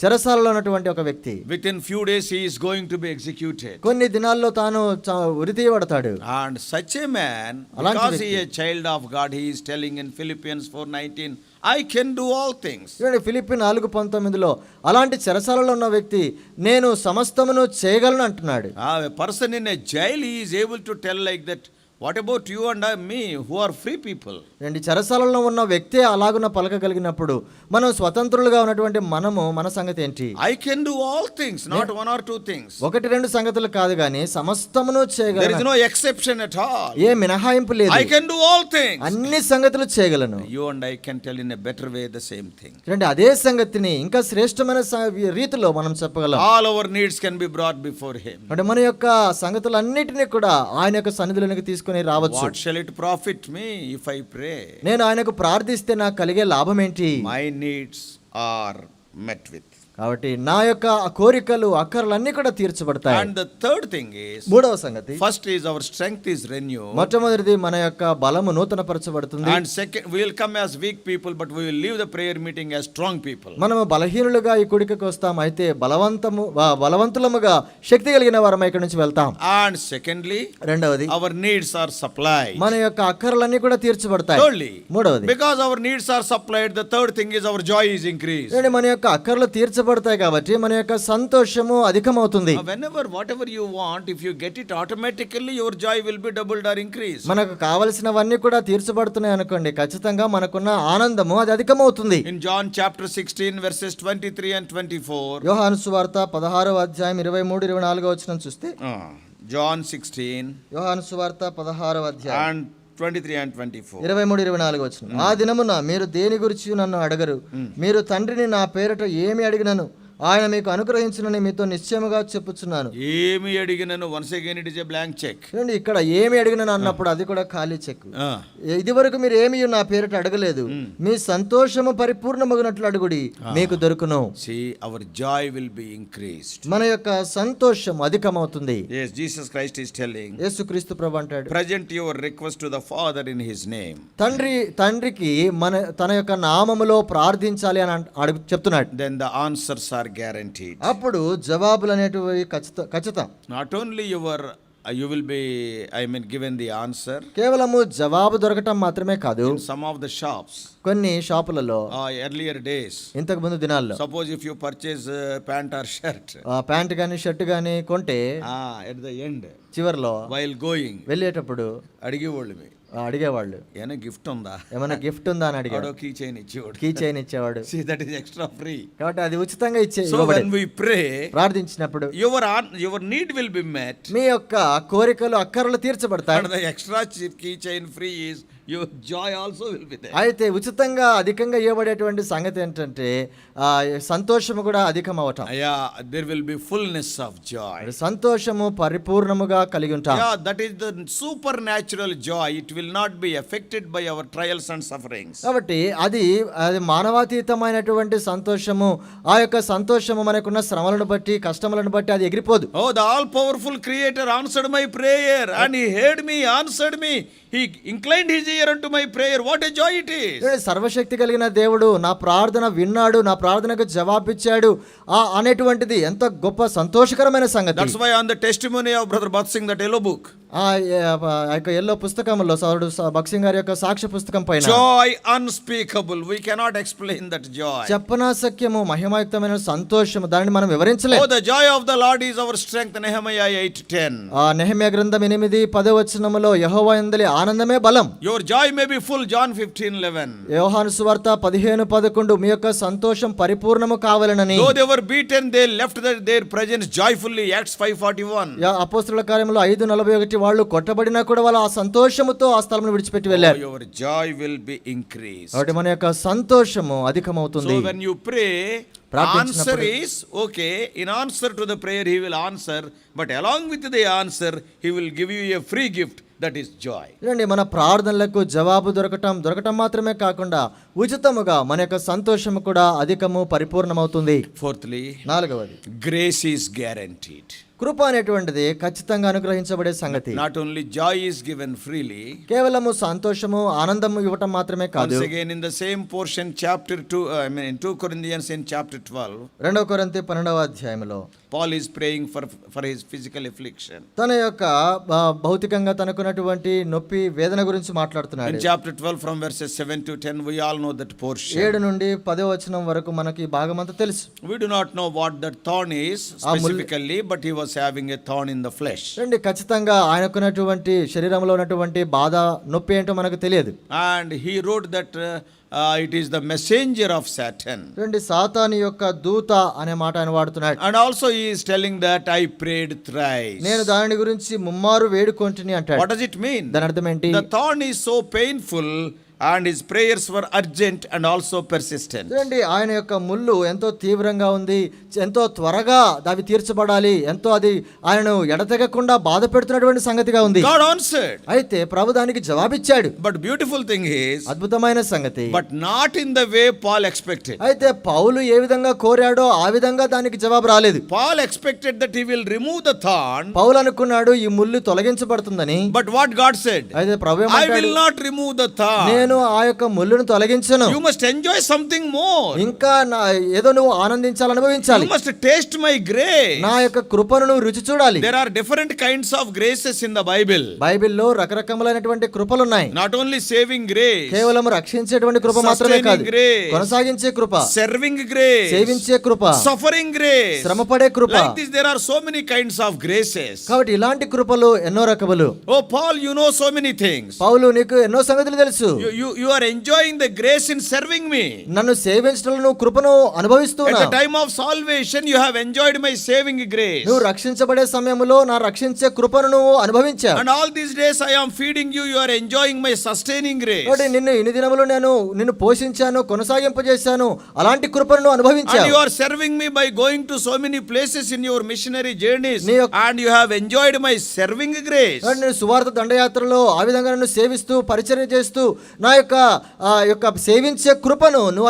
చెరసాలలో ఉన్నటువంటి ఒక వ్యక్తి within few days he is going to be executed. కొన్ని దినాల్లో తాను ఉరి తీయబడతాడు. And such a man, అలాంటి because he వ్యక్తి. is a child of God, he is telling in Philippians 4:19, I can do all things. చూడండి, ఫిలిప్పీ 4:19లో అలాంటి చెరసాలలో ఉన్న వ్యక్తి నేను సమస్తమును చేయగలను అంటున్నాడు. A person in a jail, he is able to tell like that. What about you and me who are free people? రెండు చెరసాలలో ఉన్న వ్యక్తి అలాగున పలకగలిగినప్పుడు మనం స్వతంత్రులుగా ఉన్నటువంటి మన సంగతి ఏంటి? I can do all things, not one or two things. ఒకటి రెండు సంగతులు కాదు కానీ సమస్తమును There is చేయగలను. no exception at all. ఏ మినహాయింపు లేదు. I can do all things. అన్ని సంగతులు చేయగలను. You and I can tell in a better way the same thing. చూడండి, అదే సంగతిని ఇంకా శ్రేష్టమైన రీతిలో మనం చెప్పగలం. All our needs can be brought before him. అంటే మన యొక్క సంగతులన్నిటినీ కూడా ఆయన యొక్క సన్నిధిలోనికి తీసుకొని రావచ్చు. What shall it profit me if I pray? నేను ఆయనకు ప్రార్థిస్తే నాకు కలిగే లాభం ఏంటి? My needs are met with. కాబట్టి నా యొక్క కోరికలు అక్కర్లన్నీ కూడా తీర్చబడతాయి. And the third thing is, మూడవ సంగతి, first is our strength is renewed. మొట్టమొదటిది మన యొక్క బలము నూతనపరచబడుతుంది. And second, we will come as weak people, but we will leave the prayer meeting as strong people. మనము బలహీనులుగా ఈ కూడికకు వస్తాం, అయితే బలవంతులముగా శక్తి కలిగిన వారమై ఇక్కడి నుంచి వెళ్తాం. And secondly, రెండవది, our needs are supplied. మన యొక్క అక్కర్లన్నీ కూడా తీర్చబడతాయి. Thirdly, మూడవది, because our needs are supplied, the third thing is our joy is increased. మన యొక్క అక్కర్లు తీర్చబడతాయి కాబట్టి మన యొక్క సంతోషము అధికమవుతుంది. Whenever whatever you want, if you get it automatically, your joy will be doubled or increased. మనకు కావలసినవన్నీ కూడా తీర్చబడుతున్నాయి అనుకోండి, ఖచ్చితంగా మనకున్న ఆనందము అది అధికమవుతుంది. In John chapter 16 verses 23 and 24. యోహాను సువార్త 16వ అధ్యాయం 23-24 వచనం చూస్తే, John 16 యోహాను సువార్త 16వ అధ్యాయం and 23 and 24. 23-24 వచనం. ఆ దినమున మీరు దేని గురించి నన్ను అడగరు, మీరు తండ్రిని నా పేరట ఏమి అడిగినను ఆయన మీకు అనుగ్రహించునని మీతో నిశ్చయముగా చెప్పుచున్నాను. ఏమి అడిగినను, once again it is a blank check. చూడండి, ఇక్కడ ఏమి అడిగినను అన్నప్పుడు అది కూడా ఖాళీ చెక్. ఇది వరకు మీరు ఏమి నా పేరట అడగలేదు, మీ సంతోషము పరిపూర్ణమగునట్లు అడుగుడి, మీకు దొరుకును. See, our joy will be increased. మన యొక్క సంతోషం అధికమవుతుంది. Yes, Jesus Christ is telling, యేసుక్రీస్తు ప్రభు అంటాడు, present your request to the Father in his name. తండ్రికి తన యొక్క నామములో ప్రార్థించాలి అని చెప్తున్నాడు. Then the answers are guaranteed. అప్పుడు జవాబులు అనేటివి ఖచ్చితం. Not only you will be given the answer. కేవలము జవాబు దొరకటం మాత్రమే కాదు, In some of the shops, కొన్ని షాపులలో earlier days, ఇంతకు ముందు దినాల్లో suppose if you purchase pant or shirt, pant కానీ షర్ట్ కానీ కొంటే at the end, చివర్లో while going, వెళ్ళేటప్పుడు అడిగేవాళ్ళు అడిగేవాళ్ళు, ఏమైనా గిఫ్ట్ ఉందా, ఏమైనా గిఫ్ట్ ఉందా అని అడిగాడు. కీ చైన్ ఇచ్చేవాడు. కీ చైన్ ఇచ్చేవాడు. See, that is extra free. కాబట్టి అది ఉచితంగా So when we pray, ప్రార్థించినప్పుడు your need will be met. మీ యొక్క కోరికలు అక్కర్లు తీర్చబడతాయి. And the extra key chain free is your joy also will be there. అయితే ఉచితంగా అధికంగా ఇవ్వబడేటువంటి సంగతి ఏంటంటే సంతోషము కూడా అధికం అవటం. Yeah, there will be fullness of joy. సంతోషము పరిపూర్ణముగా కలిగి ఉంటాం. Yeah, that is the supernatural joy. It will not be affected by our trials and sufferings. కాబట్టి అది మానవాతీతమైనటువంటి సంతోషము. ఆ యొక్క సంతోషము మనకున్న శ్రమలను బట్టి కష్టములను బట్టి అది ఎగిరిపోదు. Oh, the all powerful creator answered my prayer and he heard me, answered me. He inclined his ear unto my prayer. What a joy it is. సర్వశక్తి కలిగిన దేవుడు నా ప్రార్థన విన్నాడు, నా ప్రార్థనకు జవాబిచ్చాడు అనేటువంటిది ఎంత గొప్ప సంతోషకరమైన సంగతి. That's why on the testimony of brother Bhatt Singh, that yellow book, ఆ యొక్క ఎల్లో పుస్తకంలో సోదరుడు భక్త్ సింగ్ గారి యొక్క సాక్ష్య పుస్తకం పైన joy unspeakable, we cannot explain that joy. చెప్పనాశక్యము మహిమాయుక్తమైన సంతోషము, దానిని మనం వివరించలేము. Oh, the joy of the Lord is our strength. Nehemiah 8:10. Nehemiah గ్రంథం 8:10 వచనములో యెహోవా యందలి ఆనందమే బలం. Your joy may be full. John 15:11. యోహాను సువార్త 15:11 మీ యొక్క సంతోషం పరిపూర్ణము కావాలనని. Though they were beaten, they left their presence joyfully. Acts 5:41. అపోస్తలుల కార్యములో 5:41 వాళ్ళు కొట్టబడినా కూడా వాళ్ళు ఆ సంతోషముతో ఆ స్థలమును విడిచిపెట్టి వెళ్ళారు. Your joy will be increased. కాబట్టి మన యొక్క సంతోషము అధికమవుతుంది. So when you pray, answer is okay. In answer to the prayer, he will answer, but along with the answer, he will give you a free gift. That is joy. చూడండి, మన ప్రార్థనలకు జవాబు దొరకటం మాత్రమే కాకుండా ఉచితముగా మన యొక్క సంతోషము కూడా అధికము పరిపూర్ణమవుతుంది. Fourthly, నాలుగవది, grace is guaranteed. కృప అనేటువంటిది ఖచ్చితంగా అనుగ్రహించబడే సంగతి. Not only joy is given freely, కేవలము సంతోషము ఆనందము ఇవ్వటం మాత్రమే కాదు. once again in the same portion, chapter 2, in 2 Corinthians in chapter 12, 2 కొరింథీ 12వ అధ్యాయములో Paul is praying for his physical affliction. తన యొక్క భౌతికంగా తనకున్నటువంటి నొప్పి వేదన గురించి మాట్లాడుతున్నాడు. In chapter 12 from verses 7 to 10, we all know that portion. 7 నుండి 10వ వచనం వరకు మనకి భాగమంతా తెలుసు. We do not know what that thorn is specifically, but he was having a thorn in the flesh. రండి, ఖచ్చితంగా ఆయనకున్నటువంటి శరీరంలో ఉన్నటువంటి బాధ నొప్పి ఏంటో మనకు తెలియదు. And he wrote that it is the messenger of Satan. రండి, సాతాను యొక్క దూత అనే మాట ఆయన వాడుతున్నాడు. And also he is telling that I prayed thrice. నేను దాని గురించి ముమ్మారు వేడుకొంటిని అంటాడు. What does it mean? దాని అర్థం ఏంటి? The thorn is so painful, and his prayers were urgent and also persistent. చూడండి, ఆయన యొక్క ముళ్ళు ఎంతో తీవ్రంగా ఉంది, ఎంతో త్వరగా అవి తీర్చబడాలి, ఎంతో అది ఆయనను ఎడతెగకుండా బాధ పెడుతున్నటువంటి సంగతిగా ఉంది. God answered. అయితే ప్రభు దానికి జవాబిచ్చాడు. But beautiful thing is, అద్భుతమైన సంగతి, but not in the way Paul expected. అయితే పౌలు ఏ విధంగా కోరాడో ఆ విధంగా దానికి జవాబు రాలేదు. Paul expected that he will remove the thorn. పౌలు అనుకున్నాడు ఈ ముళ్ళు తొలగించబడుతుందని. But what God said? అయితే ప్రభు I ఏమంటాడు? will not remove the thorn. నేను ఆ యొక్క ముళ్ళును తొలగించను. You must enjoy something more. ఇంకా ఏదో నువ్వు ఆనందించాలి, అనుభవించాలి. You must taste my grace. నా యొక్క కృపను నువ్వు రుచి చూడాలి. There are different kinds of graces in the Bible. బైబిల్లో రకరకములైనటువంటి కృపలు ఉన్నాయి. Not only saving grace, కేవలం రక్షించేటువంటి కృప మాత్రమే కాదు, Sustaining grace, కొనసాగించే కృప, serving grace, సేవించే కృప, suffering grace. శ్రమపడే Krupa. Like this, there are so many kinds of graces. కాబట్టి ఇలాంటి కృపలు ఎన్నో రకములు. Oh, Paul, you know so many things. పౌలు, నీకు ఎన్నో సంగతులు తెలుసు. You are enjoying the grace in serving me. నన్ను సేవించడంలో నువ్వు కృపను At the అనుభవిస్తున్నావు. time of salvation, you have enjoyed my saving grace. నువ్వు రక్షించబడే సమయంలో నా రక్షించే కృపను నువ్వు అనుభవించావు. And all these days I am feeding you, you are enjoying my sustaining grace. కాబట్టి ఇన్ని దినములు నేను నిన్ను పోషించాను, కొనసాగింపజేశాను, అలాంటి కృపను నువ్వు And అనుభవించావు. you are serving me by going to so many places in your missionary journeys. నీ యొక్క- And you have enjoyed my serving grace. కాబట్టి నేను సువార్త దండయాత్రలో ఆ విధంగా నన్ను సేవిస్తూ పరిచర్య చేస్తూ నా యొక్క సేవించే కృపను నువ్వు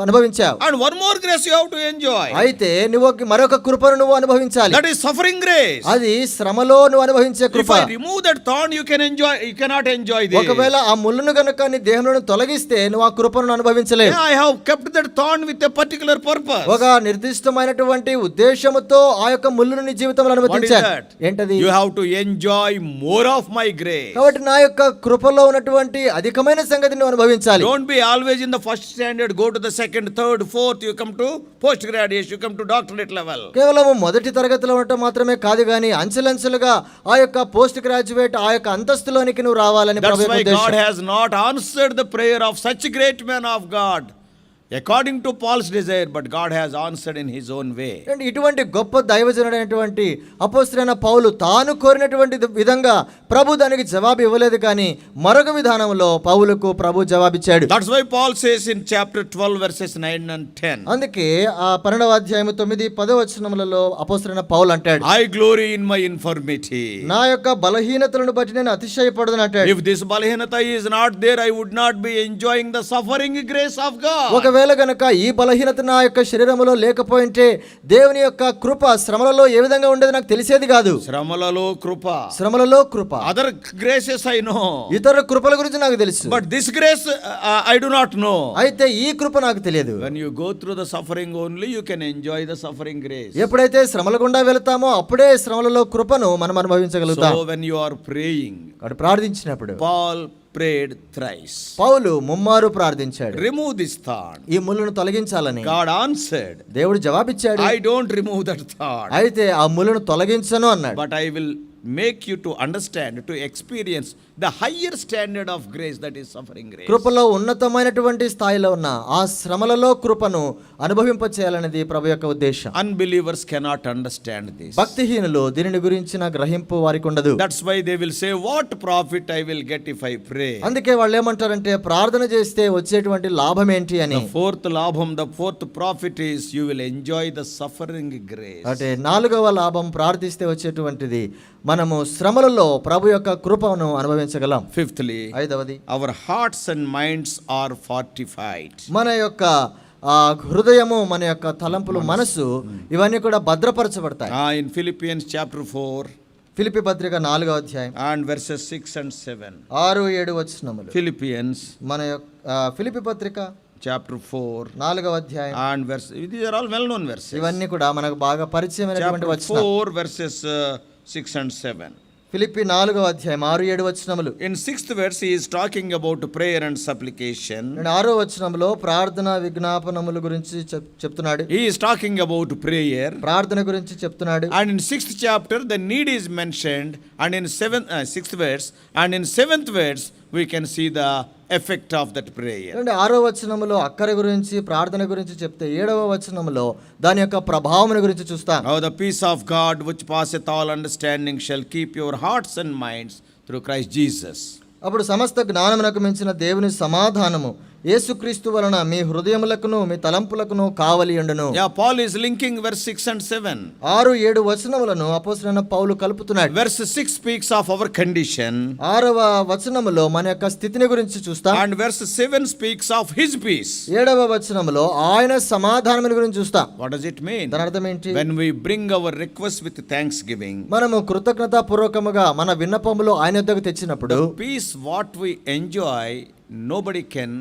అనుభవించావు. And one more grace you have to enjoy. అయితే నువ్వు మరొక కృపను నువ్వు అనుభవించాలి. That is suffering grace. అది శ్రమలో నువ్వు అనుభవించే If Krupa. I remove that thorn, you cannot enjoy this. ఒకవేళ ఆ ముళ్ళును గనుక నీ దేహంలో తొలగిస్తే నువ్వు ఆ కృపను అనుభవించలేవు. Yeah, I have kept that thorn with a particular purpose. ఒక నిర్దిష్టమైనటువంటి ఉద్దేశముతో ఆ యొక్క ముళ్ళును నీ జీవితంలో What is అనుమతించాను. that? ఏంటది? You have to enjoy more of my grace. కాబట్టి నా యొక్క కృపలో ఉన్నటువంటి అధికమైన సంగతిని నువ్వు అనుభవించాలి. Don't be always in the first standard, go to the second, third, fourth, you come to post graduation, you come to doctorate level. కేవలం మొదటి తరగతిలో ఉండటం మాత్రమే కాదు గాని అంచెలంచెలుగా ఆ యొక్క పోస్ట్ గ్రాడ్యుయేట్ ఆ యొక్క అంతస్తులోనికి నువ్వు రావాలని That's ప్రభువు why యొక్క God ఉద్దేశం. has not answered the prayer of such great men of God according to Paul's desire, but God has answered in his own way. అంటే ఇటువంటి గొప్ప దైవజనుడైనటువంటి అపోస్తలుడైన పౌలు తాను కోరినటువంటి విధంగా ప్రభు దానికి జవాబు ఇవ్వలేదు, కానీ మరొక విధానంలో పౌలుకు ప్రభు జవాబిచ్చాడు. That's why Paul says in chapter 12 verses 9 and 10. అందుకే ఆ 12వ అధ్యాయము 9, 10 వచనములలో అపోస్తలుడైన పౌలు అంటాడు, I glory in my infirmity. నా యొక్క బలహీనతలను బట్టి నేను అతిశయపడదని అంటాడు. If this balahinata is not there, I would not be enjoying the suffering grace of God. ఒకవేళ గనక ఈ బలహీనత నా యొక్క శరీరములో లేకపోయింటే దేవుని యొక్క కృప శ్రమలలో ఏ విధంగా ఉండేది నాకు తెలిసేది కాదు. శ్రమలలో కృప. శ్రమలలో కృప. Other graces I know. ఇతర కృపల గురించి నాకు తెలుసు. But this grace I do not know. అయితే ఈ కృప నాకు తెలియదు. When you go through the suffering only, you can enjoy the suffering grace. ఎప్పుడైతే శ్రమల గుండా వెళ్తామో అప్పుడే శ్రమలలో కృపను మనం అనుభవించగలుగుతాం. So when you are praying, అక్కడ ప్రార్థించినప్పుడు Paul prayed thrice. పౌలు ముమ్మారు ప్రార్థించాడు, Remove this thorn. ఈ ముళ్ళను తొలగించాలని. God answered, దేవుడు జవాబిచ్చాడు, I don't remove that thorn, అయితే ఆ ముళ్ళను తొలగించను అన్నాడు. but I will make you to understand, to experience the higher standard of grace, that is suffering grace. కృపలో ఉన్నతమైనటువంటి స్థాయిలో ఉన్న ఆ శ్రమలలో కృపను అనుభవింపచేయాలనేది ప్రభు యొక్క ఉద్దేశం. Unbelievers cannot understand this. భక్తిహీనులు దీనిని గురించిన గ్రహింపు వారికి ఉండదు. That's why they will say, what profit I will get if I pray. అందుకే వాళ్ళు ఏమంటారంటే ప్రార్థన చేస్తే వచ్చేటువంటి లాభం ఏంటి అని. The fourth labham, the fourth profit is you will enjoy the suffering grace. అంటే 4వ లాభం ప్రార్థిస్తే వచ్చేటువంటిది మనము శ్రమలలో ప్రభు యొక్క కృపను అనుభవించగలం. Fifthly, 5వది, our hearts and minds are fortified. మన యొక్క హృదయము, మన యొక్క తలంపులు, మనసు ఇవన్నీ కూడా భద్రపరచబడతాయి. In Philippians chapter 4 ఫిలిప్పీ పత్రిక 4వ అధ్యాయం and verses 6 and 7. 6, 7 వచనములు. Philippians మన యొక్క ఫిలిప్పీ పత్రిక chapter 4 4వ అధ్యాయం and verse, these are all well known verses. ఇవన్నీ కూడా మనకు బాగా పరిచయమైనటువంటి Chapter వచనాలు. 4 verses 6 and 7. ఫిలిప్పీ 4వ అధ్యాయం 6, 7 వచనములు. In 6th verse he is talking about prayer and supplication. 6వ వచనంలో ప్రార్థన విజ్ఞాపనముల గురించి చెప్తున్నాడు. He is talking about prayer. ప్రార్థన గురించి చెప్తున్నాడు. And in 6th chapter the need is mentioned, and in 6th verse and in 7th verse we can see the effect of that prayer. 6వ వచనములో అక్కర గురించి ప్రార్థన గురించి చెప్తే 7వ వచనములో దాని యొక్క ప్రభావమును గురించి చూస్తాం. Now the peace of God which passeth all understanding shall keep your hearts and minds through Christ Jesus. అప్పుడు సమస్త జ్ఞానమునకు మించిన దేవుని సమాధానము యేసుక్రీస్తు వలన మీ హృదయములకును మీ తలంపులకును కావలి ఉండును. Yeah, Paul is linking verse 6 and 7. 6-7 వచనములను అపోస్తలుడైన పౌలు కలుపుతున్నాడు. Verse 6 speaks of our condition. 6వ వచనములో మన యొక్క స్థితిని గురించి చూస్తాం. And verse 7 speaks of his peace. 7వ వచనములో ఆయన సమాధానముని గురించి చూస్తాం. What does it mean? దాని అర్థం ఏంటి? When we bring our request with thanksgiving, మనము కృతజ్ఞతాపూర్వకముగా మన విన్నపములు ఆయన యొద్దకు తెచ్చినప్పుడు peace what we enjoy, nobody can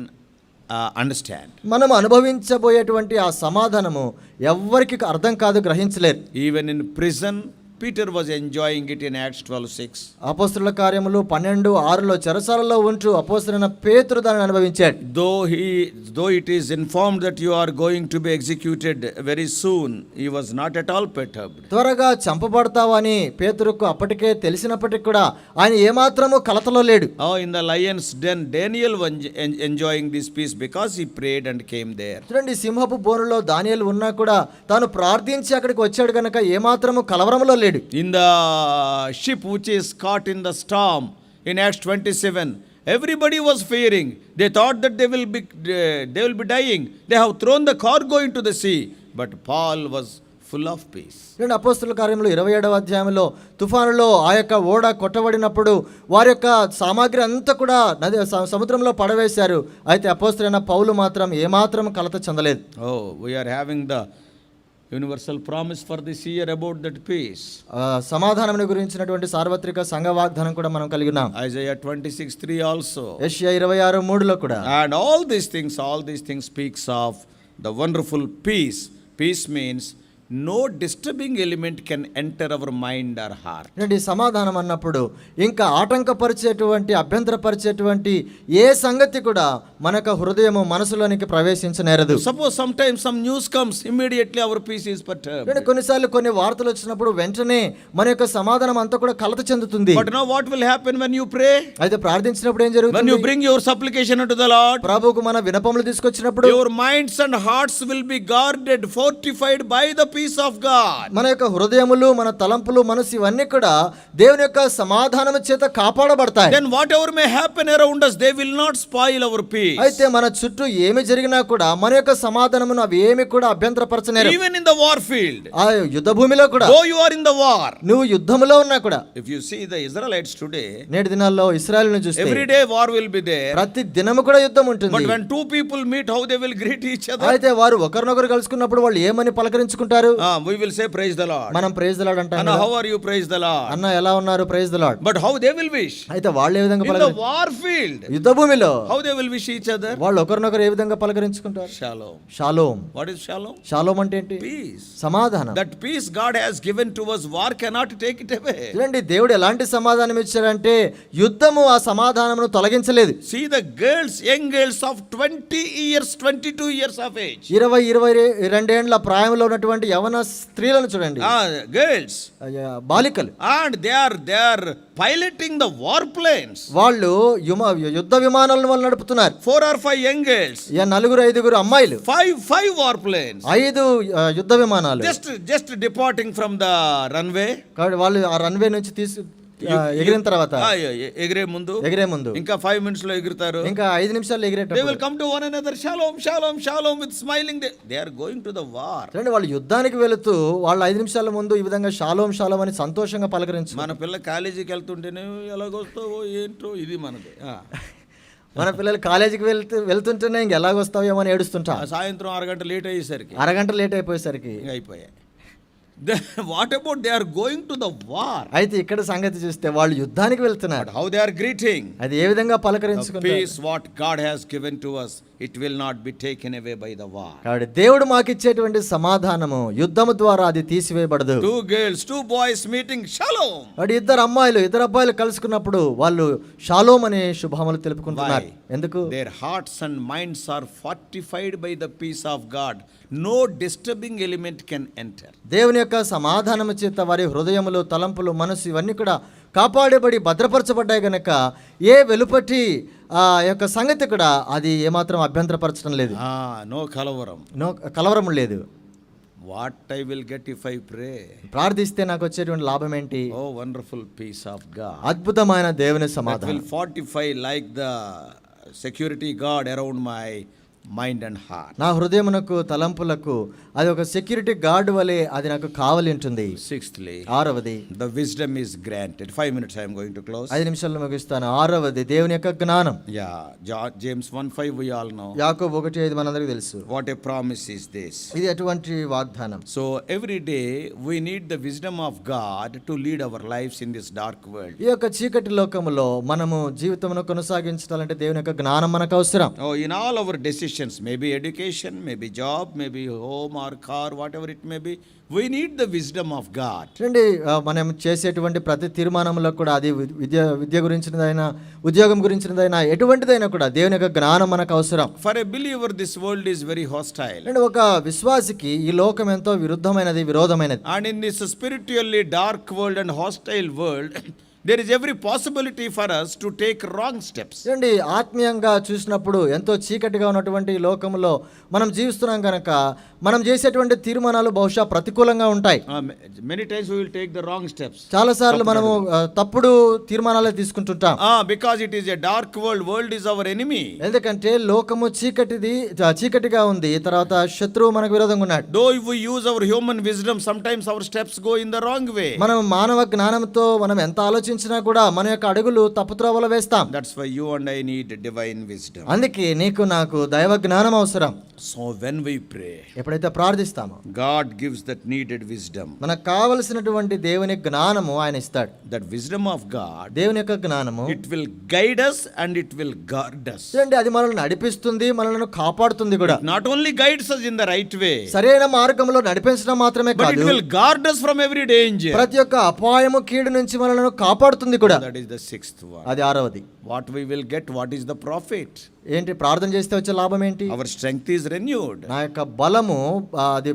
understand. మనం అనుభవించబోయేటువంటి ఆ సమాధానము ఎవ్వరికి అర్థం కాదు, గ్రహించలేరు. Even in prison, Peter was enjoying it in Acts 12:6. అపోస్తలుల కార్యములు 12:6లో చెరసాలలో ఉంటూ అపోస్తలుడైన పేతురు దానిని అనుభవించాడు. Though it is informed that you are going to be executed very soon, he was not at all perturbed. త్వరగా చంపబడతావని పేతురుకు అప్పటికే తెలిసినప్పటికీ కూడా ఆయన ఏమాత్రము కలతలో లేడు. Oh, in the lion's den, Daniel was enjoying this peace because he prayed and came there. చూడండి, సింహపు బోనులో దానియేలు ఉన్నా కూడా తాను ప్రార్థించి అక్కడికి వచ్చాడు కనుక ఏమాత్రము కలవరంలో లేడు. In the ship which is caught in the storm in Acts 27, everybody was fearing. They thought that they will be dying. They have thrown the cargo into the sea. But Paul was full of peace. చూడండి, అపోస్తలుల కార్యములు 27వ అధ్యాయంలో తుఫానులో ఆ యొక్క ఓడ కొట్టబడినప్పుడు వారి యొక్క సామాగ్రి అంతా కూడా సముద్రంలో పడవేశారు. అయితే అపోస్తలుడైన పౌలు మాత్రం ఏమాత్రం కలత చెందలేదు. Oh, we are having the universal promise for this year about that peace. సమాధానం గురించినటువంటి సార్వత్రిక సంఘ వాగ్దానం కూడా మనం కలిగి ఉన్నాం. Isaiah 26:3 also. యెషయా 26:3లో కూడా. And all these things speaks of the wonderful peace. Peace means no disturbing element can enter our mind or heart. అంటే సమాధానం అన్నప్పుడు ఇంకా ఆటంకపరిచేటువంటి అభ్యంతరపరిచేటువంటి ఏ సంగతి కూడా మనకు హృదయము మనసులోనికి ప్రవేశించనేరదు. Suppose sometimes some news comes, immediately our peace is perturbed. అంటే కొన్నిసార్లు కొన్ని వార్తలు వచ్చినప్పుడు వెంటనే మన యొక్క సమాధానం అంతా కూడా కలత చెందుతుంది. But now what will happen when you pray? అయితే ప్రార్థించినప్పుడు ఏం జరుగుతుంది? When you bring your supplication unto the Lord, ప్రభువుకు మన విన్నపములు తీసుకొచ్చినప్పుడు your minds and hearts will be guarded, fortified by the peace of God. మన యొక్క హృదయములు, మన తలంపులు, మనసు ఇవన్నీ కూడా దేవుని యొక్క సమాధానము చేత కాపాడబడతాయి. Then whatever may happen around us, they will not spoil our peace. అయితే మన చుట్టూ ఏమి జరిగినా కూడా మన యొక్క సమాధానమును అవి ఏమి కూడా అభ్యంతరపరచనేరు. Even in the war field, ఆ యుద్ధ భూమిలో కూడా, though you are in the war, నువ్వు యుద్ధములో ఉన్నా కూడా, if you see the Israelites today, నేటి దినాల్లో ఇశ్రాయేలును చూస్తే every day war will be there. ప్రతి దినము కూడా యుద్ధం ఉంటుంది. But when two people meet, how they will greet each other? అయితే వారు ఒకరినొకరు కలుసుకున్నప్పుడు వాళ్ళు ఏమని పలకరించుకుంటారు? We will say praise the Lord. మనం ప్రైజ్ ది లార్డ్ అంటాం. Anna, how are you? Praise the Lord. అన్న ఎలా ఉన్నారు? Praise the Lord. But how they will wish? అయితే వాళ్ళు ఏ విధంగా In the war field, యుద్ధ భూమిలో how they will wish each other? వాళ్ళు ఒకరినొకరు ఏ విధంగా పలకరించుకుంటారు? Shalom. Shalom. What is shalom? Shalom అంటే ఏంటి? Peace. సమాధానం. That peace God has given to us, war cannot take it away. చూడండి, దేవుడు ఎలాంటి సమాధానం ఇచ్చాడంటే యుద్ధము ఆ సమాధానమును తొలగించలేదు. See the girls, young girls of 20 years, 22 years of age. 20-22 ఏళ్ల ప్రాయంలో ఉన్నటువంటి యవన స్త్రీలను చూడండి. Girls. బాలికలు. And they are piloting the warplanes. వాళ్ళు యుద్ధ విమానాలను వాళ్ళు నడుపుతున్నారు. 4 or 5 young girls. 4-5 అమ్మాయిలు. 5 warplanes. 5 యుద్ధ విమానాలు. Just departing from the runway. కాబట్టి వాళ్ళు ఆ రన్వే నుంచి ఎగిరిన తర్వాత ఎగిరే ముందు ఇంకా 5 minutes లో ఎగురుతారు. ఇంకా 5 నిమిషాలు ఎగిరేటప్పుడు they will come to one another, shalom shalom shalom, with smiling. They are going to the war. అంటే వాళ్ళు యుద్ధానికి వెళుతూ వాళ్ళు 5 నిమిషాల ముందు ఈ విధంగా షాలోమ్ షాలోమ్ అని సంతోషంగా పలకరించు. మన పిల్ల కాలేజీకి వెళ్తుంటేనే ఎలాగొస్తావో ఏంటో ఇది మనది. మన పిల్లలు కాలేజీకి వెళ్తుంటేనే ఇంక ఎలాగొస్తావేమో అని ఏడుస్తుంటా. సాయంత్రం అరగంట లేట్ అయిపోయేసరికి అయిపోయాయి. What about they are going to the war? అయితే ఇక్కడ సంగతి చూస్తే వాళ్ళు యుద్ధానికి వెళ్తున్నారు. How they are greeting? అది ఏ విధంగా పలకరించుకుంటారు? Peace what God has given to us, it will not be taken away by the war. కాబట్టి దేవుడు మాకు ఇచ్చేటువంటి సమాధానము యుద్ధము ద్వారా అది తీసివేయబడదు. 2 girls, 2 boys meeting, shalom. అంటే 2 అబ్బాయిలు కలుసుకున్నప్పుడు వాళ్ళు షాలోమ్ అనే శుభములు తెలుపుకుంటున్నారు. ఎందుకు? Their hearts and minds are fortified by the peace of God. No disturbing element can enter. దేవుని యొక్క సమాధానము చేత వారి హృదయములు, తలంపులు, మనసు ఇవన్నీ కూడా కాపాడబడి భద్రపరచబడ్డాయి గనక ఏ వెలుపటి ఆ యొక్క సంగతి కూడా అది ఏమాత్రం అభ్యంతరపరచడం లేదు. నో కలవరం లేదు. What I will get if I pray? ప్రార్థిస్తే నాకు వచ్చేటువంటి లాభం ఏంటి? Oh, wonderful peace of God. అద్భుతమైన దేవుని That సమాధానం. will fortify like the security guard around my mind and heart. నా హృదయమునకు తలంపులకు అది ఒక సెక్యూరిటీ గార్డ్ వలె అది నాకు కావలి ఉంటుంది. Sixthly, ఆరవది, the wisdom is granted. 5 minutes I am going to close. 5 నిమిషాల్లో ముగిస్తాను. ఆరవది దేవుని యొక్క జ్ఞానం. Yeah, James 1:5 we all know. యాకోబు 1:5 మనందరికీ తెలుసు. What a promise is this. ఇది ఎటువంటి వాగ్దానం. So every day we need the wisdom of God to lead our lives in this dark world. ఈ యొక్క చీకటి లోకములో మనము జీవితమును కొనసాగించాలంటే దేవుని యొక్క జ్ఞానం మనకు అవసరం. Oh, in all our decisions, maybe education, maybe job, maybe home or car, whatever it may be, we need the wisdom of God. చూడండి, మనం చేసేటువంటి ప్రతి తీర్మానంలో కూడా అది విద్య గురించినదైనా ఉద్యోగం గురించినదైనా ఎటువంటిదైనా కూడా దేవుని యొక్క జ్ఞానం మనకు అవసరం. For a believer, this world is very hostile. అంటే ఒక విశ్వాసికి ఈ లోకం ఎంతో విరుద్ధమైనది, విరోధమైనది. And in this spiritually dark world and hostile world, there is every possibility for us to take wrong steps. చూడండి, ఆత్మీయంగా చూసినప్పుడు ఎంతో చీకటిగా ఉన్నటువంటి ఈ లోకంలో మనం జీవిస్తున్నాం కనుక మనం చేసేటువంటి తీర్మానాలు బహుశా ప్రతికూలంగా ఉంటాయి. Many times we will take the wrong steps. చాలాసార్లు మనము తప్పుడు తీర్మానాలే తీసుకుంటుంటాం. Because it is a dark world. World is our enemy. ఎందుకంటే లోకము చీకటిగా ఉంది, తర్వాత శత్రువు మనకు విరోధంగా ఉన్నాడు. Though if we use our human wisdom, sometimes our steps go in the wrong way. మనం మానవ జ్ఞానంతో మనం ఎంత ఆలోచించినా కూడా మన యొక్క అడుగులు తప్పుత్రోవలో వేస్తాం. That's why you and I need divine wisdom. అందుకే నీకు నాకు దైవ జ్ఞానం అవసరం. So when we pray, ఎప్పుడైతే ప్రార్థిస్తామో God gives that needed wisdom. మనకు కావలసినటువంటి దేవుని జ్ఞానము ఆయన ఇస్తాడు. That wisdom of God, దేవుని యొక్క జ్ఞానము it will guide us and it will guard us. చూడండి, అది మనల్ని నడిపిస్తుంది, మనల్ని కాపాడుతుంది కూడా. Not only guides us in the right way, సరైన మార్గంలో నడిపించడం మాత్రమే but it కాదు, will guard us from every danger. ప్రతి ఒక్క అపాయము కీడు నుంచి మనల్ని కాపాడుతుంది కూడా. That is the sixth one. అది ఆరవది. What we will get, what is the profit? ఏంటి? ప్రార్థన చేస్తే వచ్చే లాభం ఏంటి? Our strength is renewed. నా యొక్క బలము అది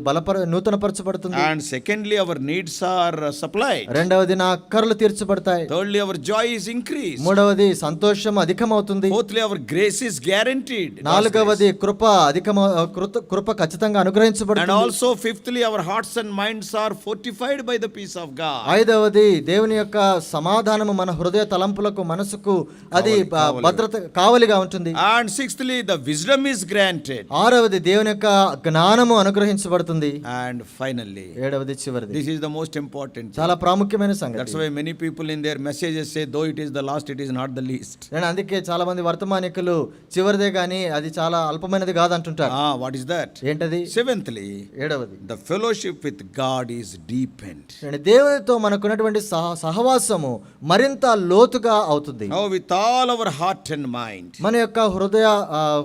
నూతనపరచబడుతుంది. And secondly, our needs are supplied. రెండవది నా అక్కర్లు తీర్చబడతాయి. Thirdly, our joy is increased. మూడవది సంతోషం అధికమవుతుంది. Fourthly, our grace is guaranteed. నాలుగవది కృప ఖచ్చితంగా And అనుగ్రహించబడుతుంది. also fifthly, our hearts and minds are fortified by the peace of God. ఐదవది దేవుని యొక్క సమాధానము మన హృదయ తలంపులకు మనసుకు అది భద్రత కావలిగా ఉంటుంది. And sixthly, the wisdom is granted. ఆరవది దేవుని యొక్క జ్ఞానము అనుగ్రహించబడుతుంది. And finally, ఏడవది చివరిది. this is the most important. చాలా ప్రాముఖ్యమైన That's సంగతి. why many people in their messages say, though it is the last, it is not the least. నేను అందుకే చాలా మంది వర్తమానికులు చివరిదే గాని అది చాలా అల్పమైనది కాదంటుంటారు. What is that? ఏంటది? Seventhly, ఏడవది. the fellowship with God is deepened. దేవునితో మనకున్నటువంటి సహవాసము మరింత లోతుగా అవుతుంది. Oh, with all our heart and mind, మన యొక్క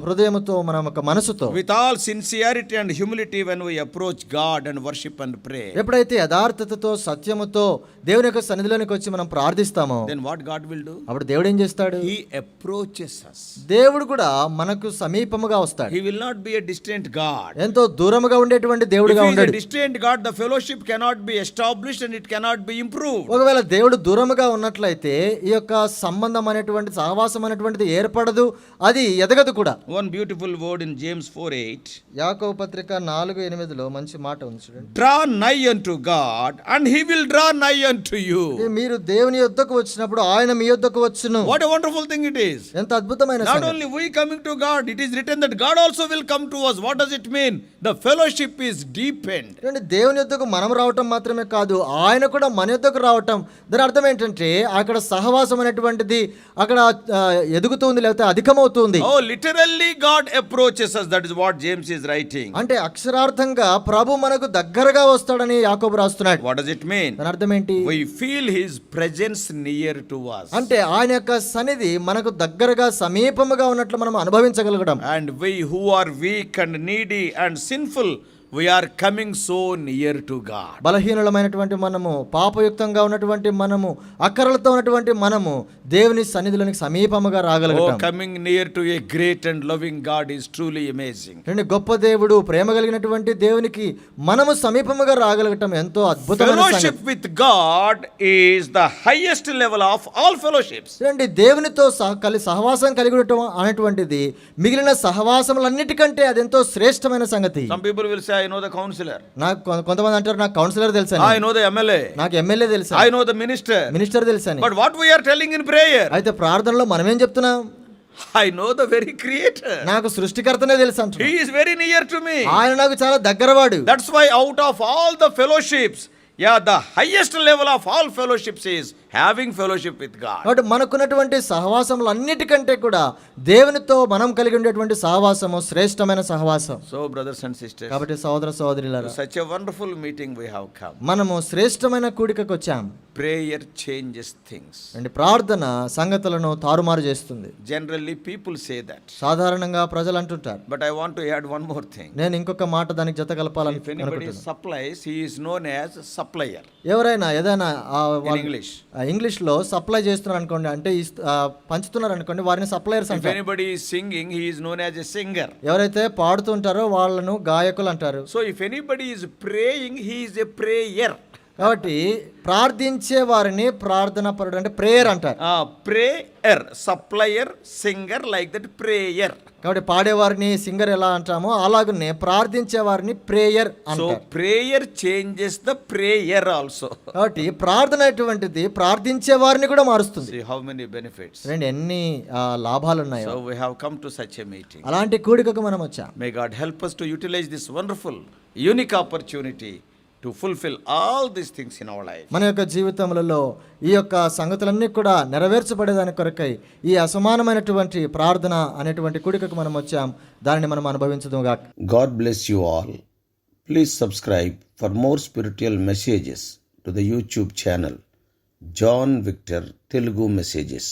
హృదయముతో, మన యొక్క మనసుతో, with all sincerity and humility, when we approach God and worship and pray, ఎప్పుడైతే యథార్థతతో సత్యముతో దేవుని యొక్క సన్నిధిలోనికి వచ్చి మనం ప్రార్థిస్తామో, then what God will do? అప్పుడు దేవుడు ఏం చేస్తాడు? He approaches us. దేవుడు కూడా మనకు సమీపముగా వస్తాడు. He will not be a distant God. ఎంతో దూరముగా ఉండేటువంటి If దేవుడుగా he is a ఉండడు. distant God, the fellowship cannot be established and it cannot be improved. ఒకవేళ దేవుడు దూరముగా ఉన్నట్లయితే ఈ యొక్క సంబంధం అనేటువంటి సహవాసం అనేటువంటిది ఏర్పడదు, అది ఎదగదు కూడా. One beautiful word in James 4:8. యాకోబు పత్రిక 4:8లో మంచి మాట ఉంది చూడండి. Draw nigh unto God and he will draw nigh unto you. మీరు దేవుని యొద్దకు వచ్చినప్పుడు ఆయన మీ యొద్దకు వచ్చును. What a wonderful thing it is. ఎంత అద్భుతమైన Not సంగతి. only we coming to God, it is written that God also will come to us. What does it mean? The fellowship is deepened. చూడండి, దేవుని యొద్దకు మనం రావటం మాత్రమే కాదు, ఆయన కూడా మన యొద్దకు రావటం. దాని అర్థం ఏంటంటే అక్కడ సహవాసం అనేటువంటిది అక్కడ ఎదుగుతుంది, లేకపోతే అధికమవుతుంది. Oh, literally God approaches us. That is what James is writing. అంటే అక్షరార్థంగా ప్రభు మనకు దగ్గరగా వస్తాడని యాకోబు రాస్తున్నాడు. What does it mean? దాని అర్థం ఏంటి? We feel his presence near to us. అంటే ఆయన యొక్క సన్నిధి మనకు దగ్గరగా సమీపముగా ఉన్నట్లు మనం అనుభవించగలగడం. And we who are weak and needy and sinful, we are coming so near to God. బలహీనులమైనటువంటి మనము, పాపయుక్తంగా ఉన్నటువంటి మనము, అక్కరలతో ఉన్నటువంటి మనము దేవుని సన్నిధిలోనికి సమీపముగా రాగలగటం. Coming near to a great and loving God is truly amazing. గొప్ప దేవుడు, ప్రేమ కలిగినటువంటి దేవునికి మనము సమీపముగా రాగలగటం ఎంతో అద్భుతమైన Fellowship సంగతి. with God is the highest level of all fellowships. దేవునితో సహవాసం కలిగి ఉండటం అనేటువంటిది మిగిలిన సహవాసములన్నిటికంటే అది ఎంతో శ్రేష్టమైన సంగతి. Some people will say, I know the counselor. నాకు కొంతమంది అంటారు నాకు కౌన్సిలర్ తెలుసా, I know the MLA. నాకు ఎమ్మెల్యే తెలుసా, I know the minister. Minister తెలుసా. But what we are telling in prayer, అయితే ప్రార్థనలో మనం ఏం చెప్తున్నాం? I know the very creator. నాకు సృష్టికర్తనే తెలుసు అంటున్నా. He is very near to me. ఆయన నాకు చాలా దగ్గరవాడు. That's why out of all the fellowships, yeah, the highest level of all fellowships is having fellowship with God. కాబట్టి మనకున్నటువంటి సహవాసములు అన్నిటికంటే కూడా దేవునితో మనం కలిగి ఉండేటువంటి సహవాసము శ్రేష్టమైన సహవాసం. So brothers and sisters, కాబట్టి సహోదర సహోదరులారా, such a wonderful meeting we have come. మనము శ్రేష్టమైన కూడికకు వచ్చాం. Prayer changes things. అంటే ప్రార్థన సంగతులను తారుమారు చేస్తుంది. Generally people say that. సాధారణంగా ప్రజలు అంటుంటారు. But I want to add one more thing. నేను ఇంకొక మాట దానికి జత కలపాలని If anybody supplies, he is known as supplier. ఎవరైనా ఏదైనా In English. ఇంగ్లీష్ లో సప్లై చేస్తున్నారు అనుకోండి, అంటే పంచుతున్నారు అనుకోండి, వారిని సప్లయర్స్ If అంటారు. anybody is singing, he is known as a singer. ఎవరైతే పాడుతుంటారో వాళ్ళను గాయకులు అంటారు. So if anybody is praying, he is a prayer. కాబట్టి ప్రార్థించే వారిని ప్రార్థన పరుడు అంటే ప్రేయర్ అంటారు. Prayer, supplier, singer, like that prayer. కాబట్టి పాడేవారిని సింగర్ ఎలా అంటామో అలాగనే ప్రార్థించే వారిని ప్రేయర్ So అంటారు. prayer changes the prayer also. కాబట్టి ప్రార్థన అటువంటిది ప్రార్థించే వారిని కూడా మారుస్తుంది. See how many benefits. రెండు ఎన్ని లాభాలు ఉన్నాయో. So we have come to such a meeting. అలాంటి కూడికకు మనం వచ్చాం. May God help us to utilize this wonderful, unique opportunity to fulfill all these things in our life. మన యొక్క జీవితములలో ఈ యొక్క సంగతులన్నీ కూడా నెరవేర్చబడేదాని కొరకై ఈ అసమానమైనటువంటి ప్రార్థన అనేటువంటి కూడికకు మనం వచ్చాం. దానిని మనం అనుభవించుదుముగా. God bless you all. Please subscribe for more spiritual messages to the YouTube channel John Victor Telugu Messages.